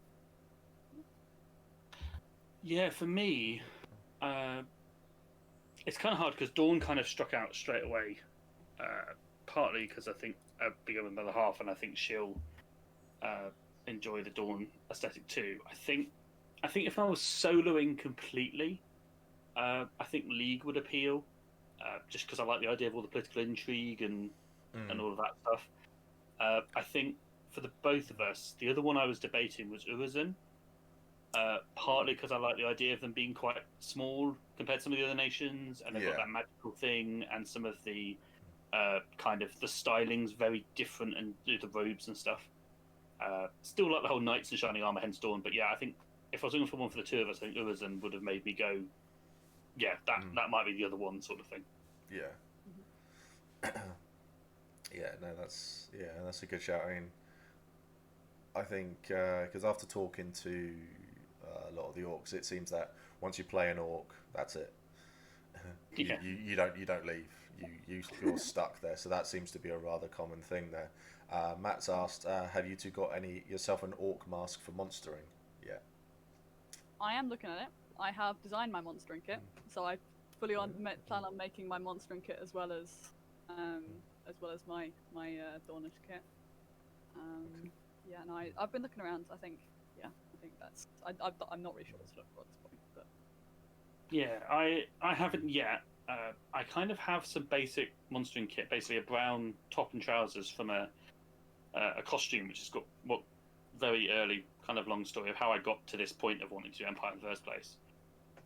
Yeah, for me, it's kind of hard because Dawn kind of struck out straight away. Partly because I think I'll be going with another half, and I think she'll enjoy the Dawn aesthetic too. I think if I was soloing completely, I think League would appeal, just because I like the idea of all the political intrigue and all of that stuff. I think for the both of us, the other one I was debating was Urizen. Partly because I like the idea of them being quite small compared to some of the other nations, and they've got that magical thing, and some of the kind of the styling's very different, and the robes and stuff. Still like the whole knights and shining armor, hence Dawn. But yeah, I think if I was looking for one for the two of us, I think Urizen would have made me go, yeah, that might be the other one, sort of thing.
Yeah. That's a good shout. I mean, I think because after talking to a lot of the orcs, it seems that once you play an orc, that's it. You don't leave. You're stuck there. So that seems to be a rather common thing there. Matt's asked, have you two got yourself an orc mask for monstering? Yeah.
I am looking at it. I have designed my monstering kit, so I fully plan on making my monstering kit as well as my Dornish kit. Yeah, and I've been looking around. I think that's. I'm not really sure what to look for at this point, but.
Yeah, I haven't yet. I kind of have some basic monstering kit, basically a brown top and trousers from a costume, which has got very early kind of long story of how I got to this point of wanting to do Empire in the first place.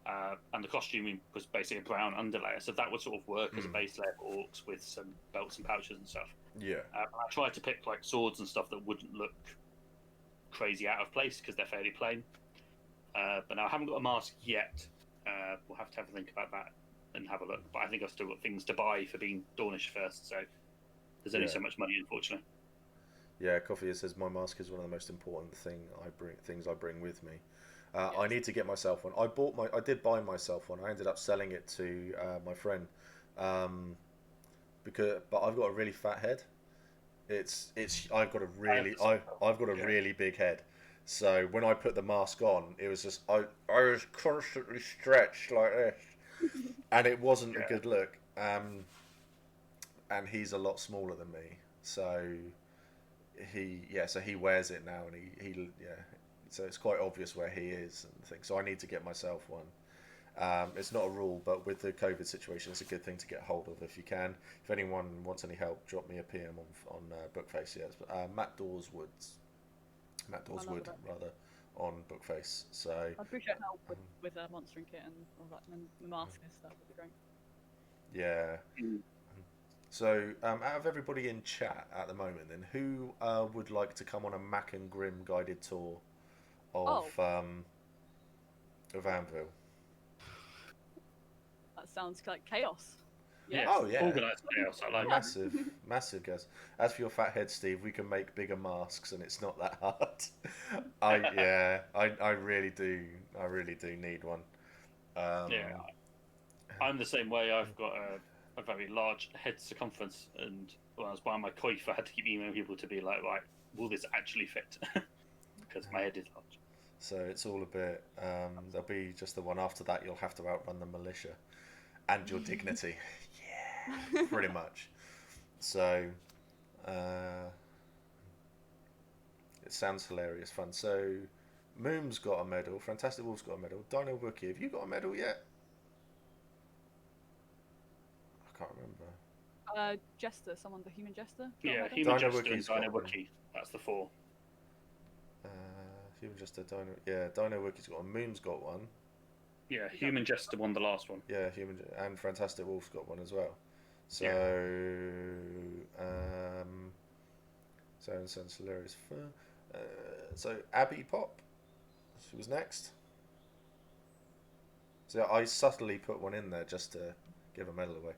and the costuming was basically a brown underlayer, so that would sort of work as a base layer for orcs with some belts and pouches and stuff.
Yeah.
I tried to pick like swords and stuff that wouldn't look crazy out of place because they're fairly plain. But now I haven't got a mask yet. We'll have to have a think about that and have a look. But I think I've still got things to buy for being Dornish first, so there's only so much money, unfortunately.
Yeah, Coffee says my mask is one of the most important things I bring with me. I need to get myself one. I did buy myself one. I ended up selling it to my friend, but I've got a really fat head. I've got a really big head. So when I put the mask on, it was just I was constantly stretched like this, and it wasn't a good look. And he's a lot smaller than me, so he wears it now, and he so it's quite obvious where he is and things. So I need to get myself one. It's not a rule, but with the COVID situation, it's a good thing to get hold of if you can. If anyone wants any help, drop me a PM on Bookface. Yes, Matt Daweswood rather, on Bookface. So
I appreciate help with monstering kit and all that, and the mask and stuff would be great.
Yeah. So, out of everybody in chat at the moment, then who would like to come on a Mac and Grim guided tour of Anvil?
That sounds like chaos.
Yeah.
Oh yeah.
Organised chaos. I like
massive guys. As for your fat head, Steve, we can make bigger masks, and it's not that hard. I really do need one.
I'm the same way. I've got a very large head circumference, and when I was buying my coif, I had to keep emailing people to be like, right, will this actually fit? Because my head is large.
So it's all a bit. There'll be just the one after that. You'll have to outrun the militia and your dignity. Yeah, pretty much. So it sounds hilarious fun. So Moom's got a medal. Fantastic Wolf's got a medal. Dino Wookie, have you got a medal yet? I can't remember.
Jester, the human jester?
Yeah,
Dino
human jester
Wookie's
and Dino
got one.
Wookie. That's the 4.
Human Jester, Dino Wookie's got one. Moon's got one.
Yeah, human jester won the last one.
Yeah, and Fantastic Wolf's got one as well. So, sounds hilarious. So Abby Pop, she was next. So I subtly put one in there just to give a medal away.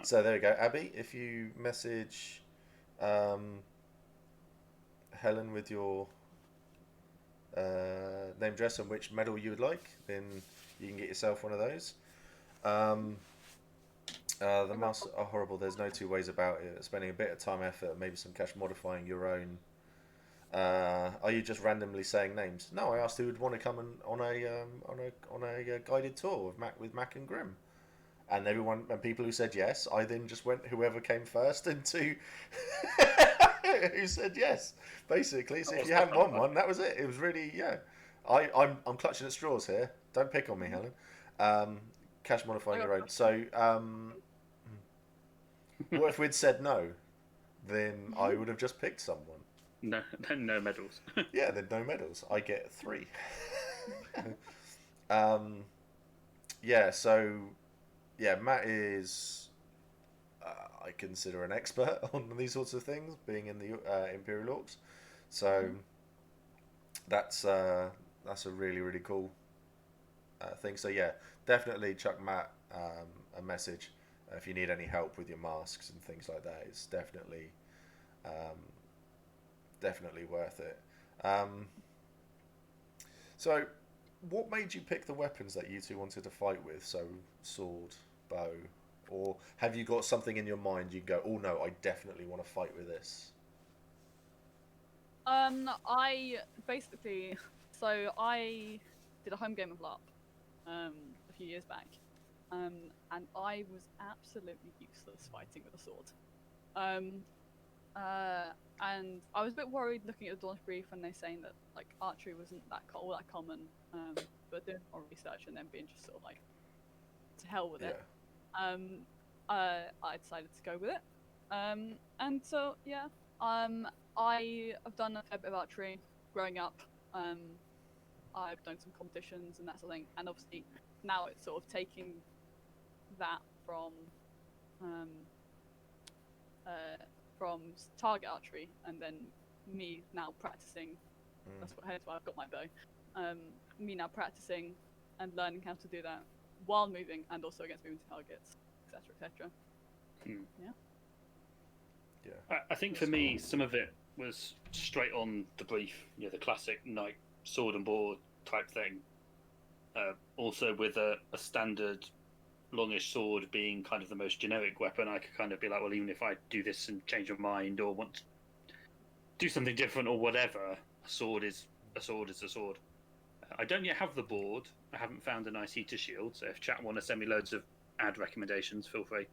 So there you go, Abby. If you message Helen with your name, address, and which medal you would like, then you can get yourself one of those. The masks are horrible. There's no two ways about it. Spending a bit of time, effort, maybe some cash modifying your own. Are you just randomly saying names? No, I asked who would want to come on a guided tour with Mac and Grim, and people who said yes. I then just went whoever came first into who said yes, basically. So if you hadn't won one, that was it. It was really I'm clutching at straws here. Don't pick on me, Helen. Cash modifying your own. So what if we'd said no? Then I would have just picked someone.
No, then no medals.
Yeah, then no medals. I get 3. Matt is, I consider, an expert on these sorts of things, being in the Imperial Orcs. So that's a really, really cool thing. So yeah, definitely chuck Matt a message if you need any help with your masks and things like that. It's definitely worth it. So what made you pick the weapons that you two wanted to fight with? So sword, bow, or have you got something in your mind you go, oh no, I definitely want to fight with this?
I did a home game of Larp a few years back, and I was absolutely useless fighting with a sword. And I was a bit worried looking at the Dawn's Brief when they're saying that like archery wasn't all that common, but doing more research and then being just sort of like, to hell with it. I decided to go with it. And so I have done a fair bit of archery growing up. I've done some competitions and that sort of thing. And obviously now it's sort of taking that from target archery, and then me now practicing. That's why I've got my bow. Me now practicing and learning how to do that while moving and also against moving targets, etc., etc.
Yeah.
I think for me, some of it was straight on the brief, the classic knight sword and board type thing. Also with a standard longish sword being kind of the most generic weapon, I could kind of be like, well, even if I do this and change my mind or want to do something different or whatever, a sword is a sword is a sword. I don't yet have the board. I haven't found a nice heater shield, so if chat want to send me loads of ad recommendations, feel free.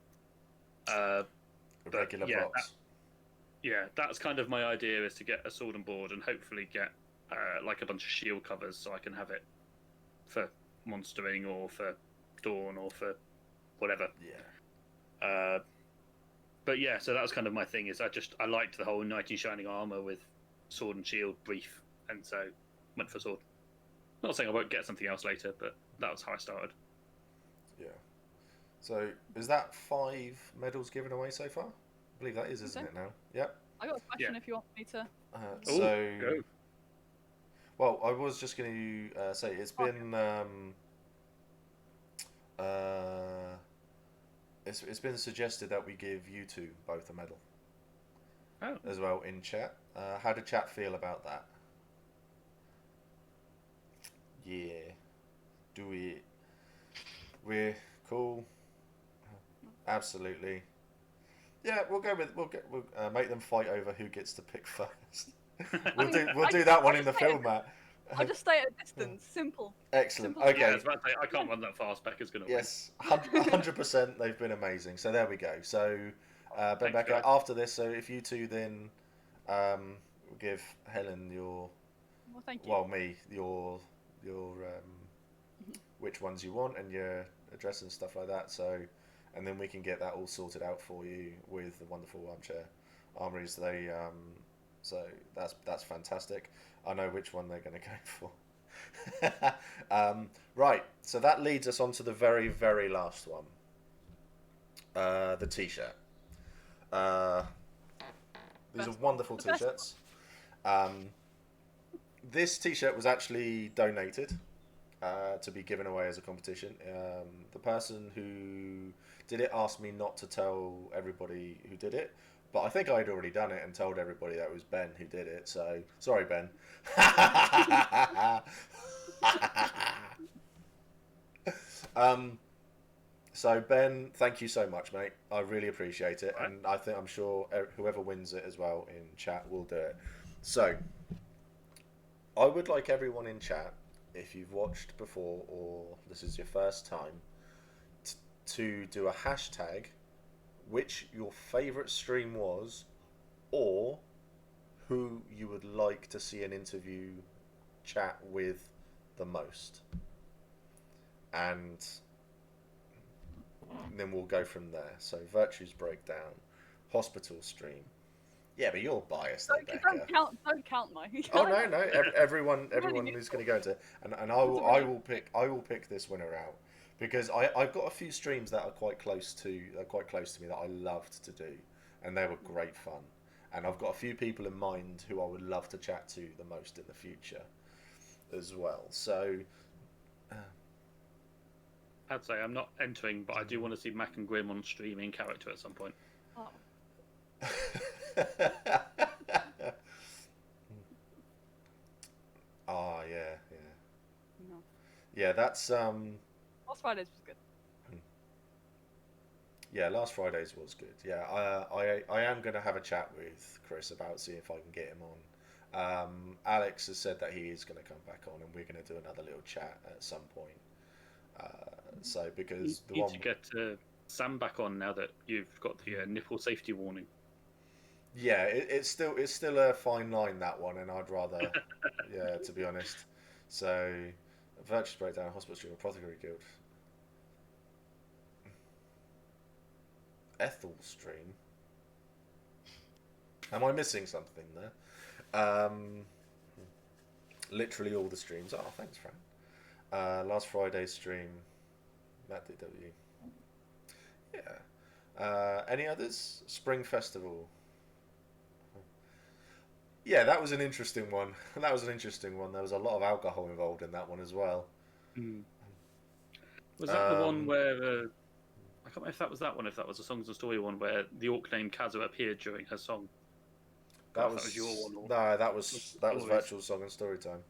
Regular blocks.
That's kind of my idea, is to get a sword and board and hopefully get like a bunch of shield covers so I can have it for monstering or for Dawn or for whatever.
Yeah.
But yeah, so that was kind of my thing. Is I liked the whole knight in shining armor with sword and shield brief, and so went for sword. Not saying I won't get something else later, but that was how I started.
Yeah. So is that 5 medals given away so far? I believe that is, isn't it now? Yep.
I got a question if you want me to.
Go. Well, I was just going to say it's been it's been suggested that we give you two both a medal as well in chat. How did chat feel about that? Yeah, do it. We're cool. Absolutely. Yeah, we'll make them fight over who gets to pick first. We'll do that one in the film, Matt.
I'll just stay at a distance. Simple.
Excellent.
Simple.
Okay.
Yeah, I was about to say, I can't run that fast. Becca's going to win.
Yes, 100%. They've been amazing. So there we go. So, Ben, Becca, after this, so if you two then give Helen your...
Well, thank you.
Well, me, your which ones you want and your address and stuff like that. So, and then we can get that all sorted out for you with the wonderful Armchair Armouries. So that's fantastic. I know which one they're going to go for. Right, so that leads us on to the very, very last one. The t-shirt. These are wonderful t-shirts. This t-shirt was actually donated to be given away as a competition. The person who did it asked me not to tell everybody who did it, but I think I'd already done it and told everybody that it was Ben who did it, so sorry, Ben. So Ben, thank you so much, mate. I really appreciate it, and I'm sure whoever wins it as well in chat will do it. So I would like everyone in chat, if you've watched before or this is your first time, to do a hashtag which your favourite stream was, or who you would like to see an interview chat with the most. And then we'll go from there. So Virtues Breakdown, Hospital Stream. Yeah, but you're biased there, Becca.
Don't count my.
Oh no. Everyone is going to go into, and I will pick this winner out, because I've got a few streams that are quite close to me that I loved to do, and they were great fun. And I've got a few people in mind who I would love to chat to the most in the future, as well. So.
I'd say I'm not entering, but I do want to see Mac and Grim on stream in character at some point.
Oh.
Oh yeah.
No.
Yeah, that's
Last Fridays was good.
Yeah, last Friday's was good. Yeah, I am going to have a chat with Chris about seeing if I can get him on. Alex has said that he is going to come back on, and we're going to do another little chat at some point. So because
you need to get Sam back on now that you've got the nipple safety warning.
Yeah, it's still a fine line, that one, and I'd rather, yeah, to be honest. So, Virtuous Breakdown, Hospital Stream, Apothecary Guild, Ethel Stream. Am I missing something there? literally all the streams. Oh, thanks, Fran. Last Friday's stream, Matt DW. Yeah. Any others? Spring Festival. Yeah, that was an interesting one. That was an interesting one. There was a lot of alcohol involved in that one as well.
Mm. Was that the one where I can't remember if that was that one, if that was a Songs and Story one where the orc named Kazu appeared during her song.
That was
your one. Or
no, that was virtual song and story time.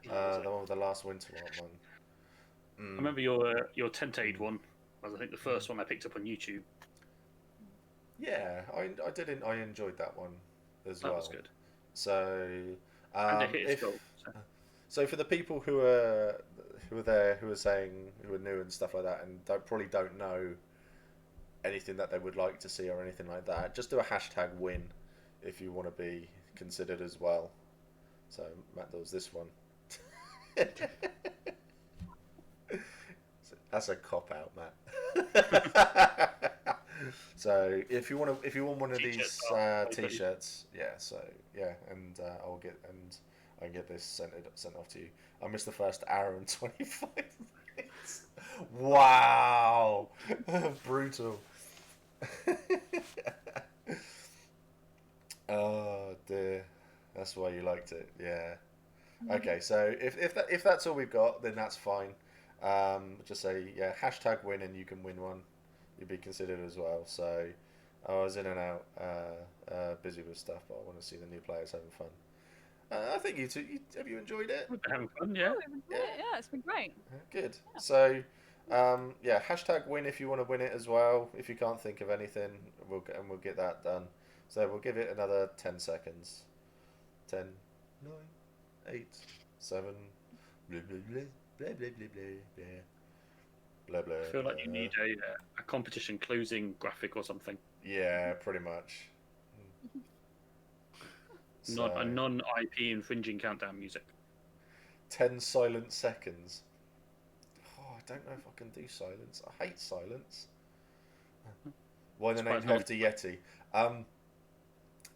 The
one with the last winter one.
I remember your Tent Aid one. Was I think the first one I picked up on YouTube.
Yeah, I enjoyed that one as well.
That was good.
So,
And it hit its goal.
So for the people who are there, who are new and stuff like that, and probably don't know anything that they would like to see or anything like that, just do a hashtag win if you want to be considered as well. So Matt does this one. That's a cop out, Matt. So if you want one of these t-shirts, I can get this sent off to you. I missed the first hour and 25 minutes. Wow, brutal. Oh dear, that's why you liked it. Yeah. Okay, so if that's all we've got, then that's fine. Just say hashtag win and you can win one. You'd be considered as well. So I was in and out, busy with stuff, but I want to see the new players having fun. I think you two, have you enjoyed it?
We've been having fun, yeah.
Yeah, it's been great.
Good. Yeah. So hashtag win if you want to win it as well. If you can't think of anything, we'll get that done. So we'll give it another 10 seconds. 10, 9, 8, 7, blah, blah, blah, blah, blah, blah, blah, blah, blah.
I feel like you need a competition closing graphic or something.
Yeah, pretty much.
A non-IP infringing countdown music.
10 silent seconds. Oh, I don't know if I can do silence. I hate silence. Why the name Hefty Yeti?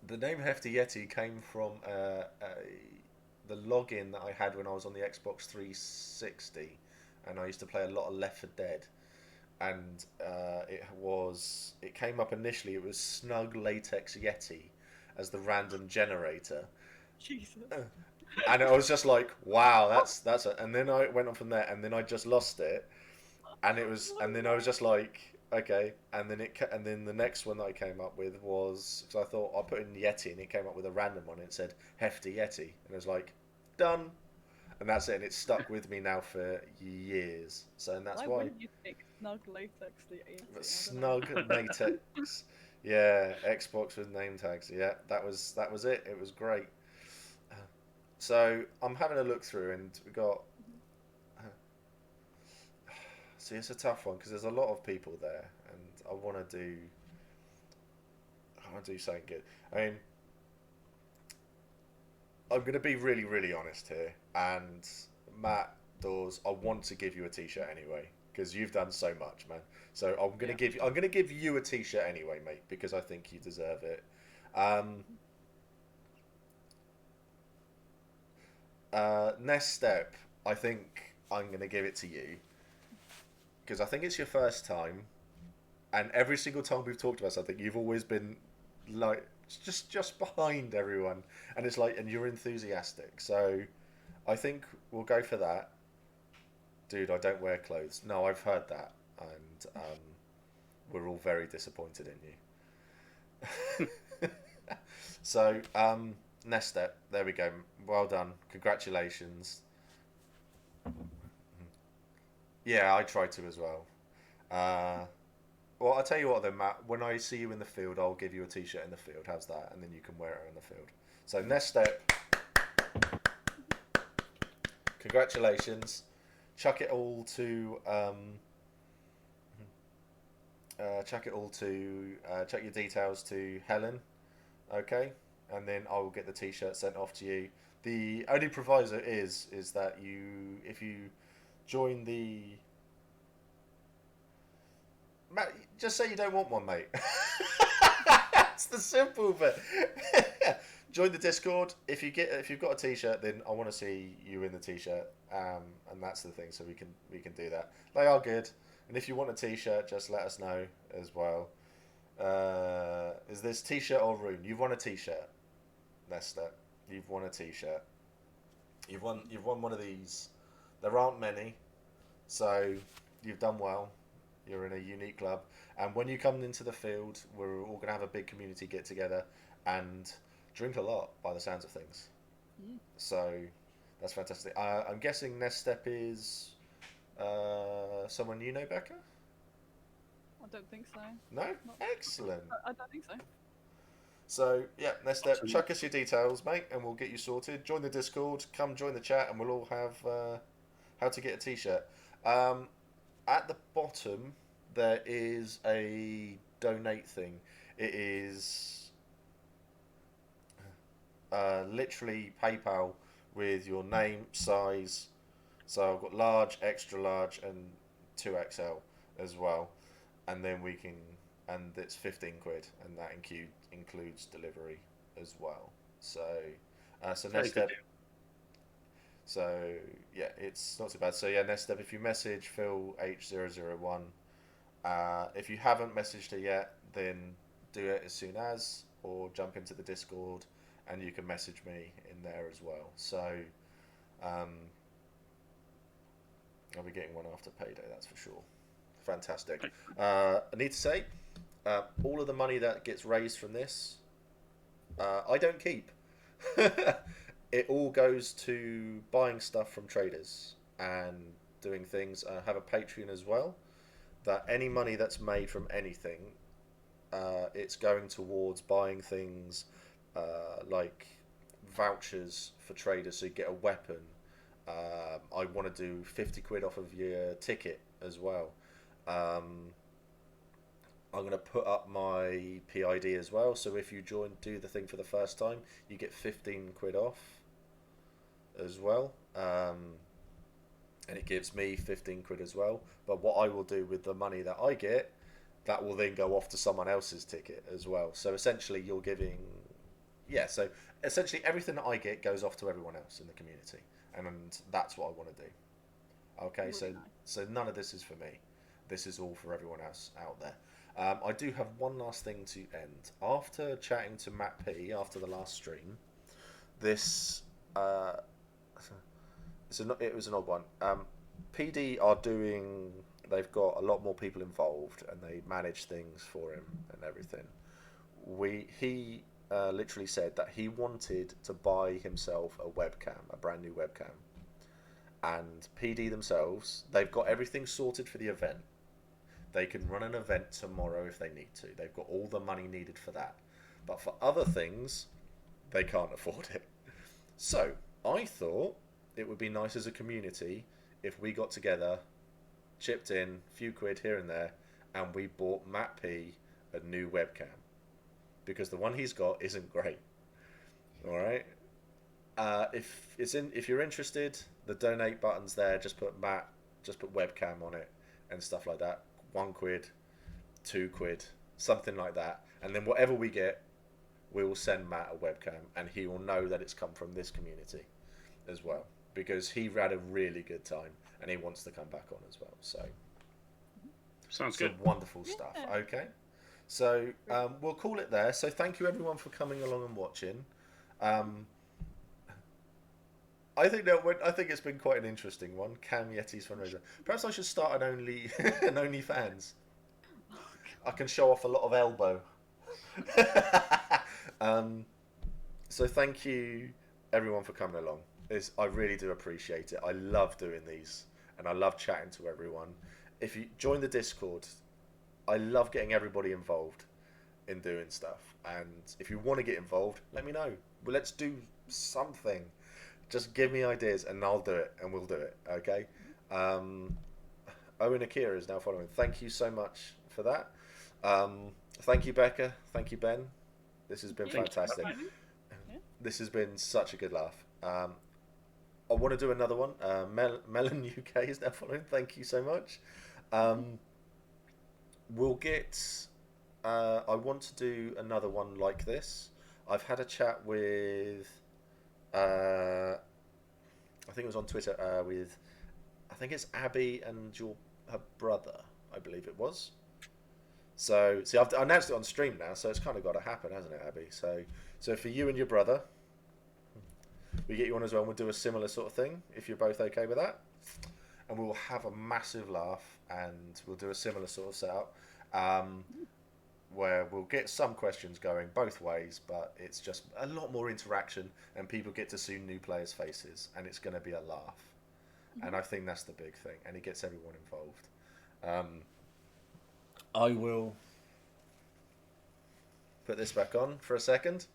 The name Hefty Yeti came from the login that I had when I was on the Xbox 360, and I used to play a lot of Left 4 Dead. And it came up initially. It was Snug Latex Yeti as the random generator.
Jesus.
And I was just like, wow, that's it. And then I went on from there, and then I just lost it, and then I was just like, okay. And then the next one that I came up with was, because I thought I put in Yeti, and it came up with a random one. And it said Hefty Yeti, and I was like, done. And that's it. And it's stuck with me now for years. So and that's why.
Wouldn't you think Snug Latex the Yeti?
Snug Latex. Yeah, Xbox with name tags. Yeah, that was it. It was great. So I'm having a look through, and we got. See, it's a tough one because there's a lot of people there, and I want to do something good. I mean, I'm going to be really, really honest here, and Matt Dawes, I want to give you a T-shirt anyway because you've done so much, man. So I'm going to give you a T-shirt anyway, mate, because I think you deserve it. Next step, I think I'm going to give it to you because I think it's your first time, and every single time we've talked about something, you've always been like just behind everyone, and it's like, and you're enthusiastic. So I think we'll go for that. Dude, I don't wear clothes. No, I've heard that, and we're all very disappointed in you. So, next step. There we go. Well done. Congratulations. Yeah, I tried to as well. Well, I'll tell you what then, Matt. When I see you in the field, I'll give you a T-shirt in the field. How's that? And then you can wear it in the field. So, next step. Congratulations. Chuck it all to chuck your details to Helen, okay, and then I will get the T-shirt sent off to you. The only proviso is that if you join the Matt, just say you don't want one, mate. That's the simple bit. join the Discord. If you've got a T-shirt, then I want to see you in the T-shirt, and that's the thing. So we can do that. They are good, and if you want a T-shirt, just let us know as well. Is this T-shirt or rune? You've won a T-shirt, Nesta. You've won a T-shirt. You've won one of these. There aren't many, so you've done well. You're in a unique club, and when you come into the field, we're all gonna have a big community get together and drink a lot, by the sounds of things. So that's fantastic. I'm guessing next step is someone you know, Becca?
I don't think so.
No? Excellent.
I don't think so.
So, yeah, next step, chuck us your details, mate, and we'll get you sorted. Join the Discord, come join the chat, and we'll all have how to get a T-shirt. At the bottom, there is a donate thing. It is literally PayPal with your name, size. So I've got large, extra large, and 2XL as well. And then we can, and it's 15 quid, and that includes delivery as well. So, so next step. So yeah, it's not too bad. So yeah, next step, if you message Phil H001, if you haven't messaged her yet, then do it as soon as, or jump into the Discord, and you can message me in there as well. So, I'll be getting one after payday, that's for sure. Fantastic. I need to say, all of the money that gets raised from this, I don't keep. It all goes to buying stuff from traders and doing things. I have a Patreon as well, that any money that's made from anything, it's going towards buying things like vouchers for traders so you get a weapon. I want to do 50 quid off of your ticket as well. I'm going to put up my PID as well, so if you do the thing for the first time, you get 15 quid off as well, and it gives me 15 quid as well. But what I will do with the money that I get, that will then go off to someone else's ticket as well. So essentially you're giving, so essentially everything that I get goes off to everyone else in the community, and that's what I want to do. Okay, really so nice. So none of this is for me. This is all for everyone else out there. I do have one last thing to end. After chatting to Matt P after the last stream, this it was an odd one. PD are doing. They've got a lot more people involved, and they manage things for him and everything. He literally said that he wanted to buy himself a webcam, a brand new webcam, and PD themselves, they've got everything sorted for the event. They can run an event tomorrow if they need to. They've got all the money needed for that. But for other things, they can't afford it. So, I thought it would be nice as a community if we got together, chipped in a few quid here and there, and we bought Matt P a new webcam. Because the one he's got isn't great. Alright? If you're interested, the donate button's there. Just put webcam on it and stuff like that. 1 quid, 2 quid, something like that, and then whatever we get, we will send Matt a webcam, and he will know that it's come from this community as well, because he had a really good time and he wants to come back on as well. So
sounds good.
Wonderful stuff. Okay, so we'll call it there. So thank you everyone for coming along and watching. I think it's been quite an interesting one. Cam Yeti's fundraiser. Perhaps I should start an OnlyFans. I can show off a lot of elbow. So thank you everyone for coming along. I really do appreciate it. I love doing these, and I love chatting to everyone. If you join the Discord, I love getting everybody involved in doing stuff. And if you want to get involved, let me know. Well, let's do something. Just give me ideas and I'll do it, and we'll do it, okay? Owen Akira is now following. Thank you so much for that. Thank you, Becca. Thank you, Ben. This has been fantastic. This has been such a good laugh. I want to do another one. Melon UK is now following. Thank you so much. We'll get... I want to do another one like this. I've had a chat with, I think it was on Twitter with, I think it's Abby and her brother, I believe it was. So, see, I announced it on stream now, so it's kind of got to happen, hasn't it, Abby? So for you and your brother, we get you on as well, and we'll do a similar sort of thing, if you're both okay with that. And we'll have a massive laugh, and we'll do a similar sort of setup, where we'll get some questions going both ways, but it's just a lot more interaction, and people get to see new players' faces, and it's going to be a laugh. And I think that's the big thing, and it gets everyone involved. I will put this back on for a second.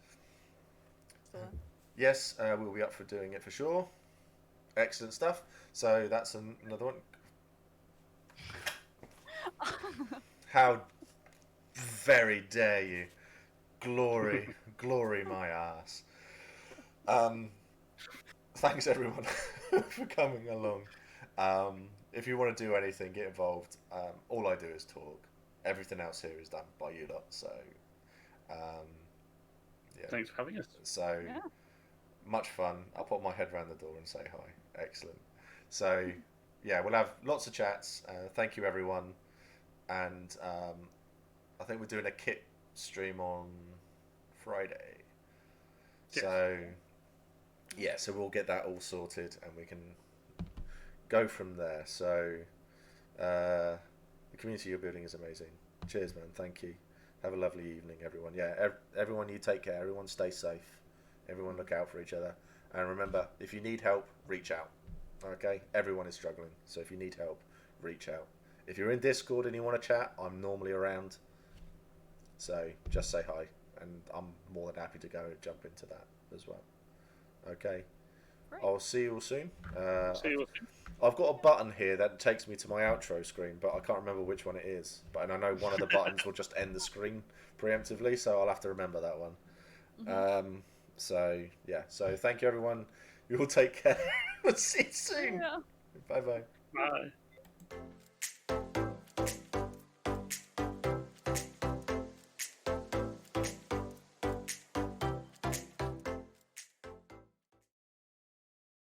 Yes, we'll be up for doing it for sure. Excellent stuff. So that's another one. How very dare you. Glory, glory my ass. Thanks everyone for coming along. If you want to do anything, get involved. All I do is talk. Everything else here is done by you lot. So, yeah.
Thanks for having us.
So, much fun. I'll put my head around the door and say hi. Excellent. So, yeah, we'll have lots of chats. Thank you, everyone. And I think we're doing a kit stream on Friday. Yes. So, yeah, so we'll get that all sorted and we can go from there. So, the community you're building is amazing. Cheers, man. Thank you. Have a lovely evening, everyone. Yeah, everyone, you take care. Everyone stay safe. Everyone look out for each other. And remember, if you need help, reach out. Okay? Everyone is struggling. So if you need help, reach out. If you're in Discord and you want to chat, I'm normally around. So just say hi. And I'm more than happy to go and jump into that as well. Okay?
Great.
I'll see you all soon.
See you all soon.
I've got a button here that takes me to my outro screen, but I can't remember which one it is. But I know one of the buttons will just end the screen preemptively, so I'll have to remember that one. Mm-hmm. So, yeah. So, thank you, everyone. You all take care. We'll see you soon.
Yeah.
Bye-bye.
Bye.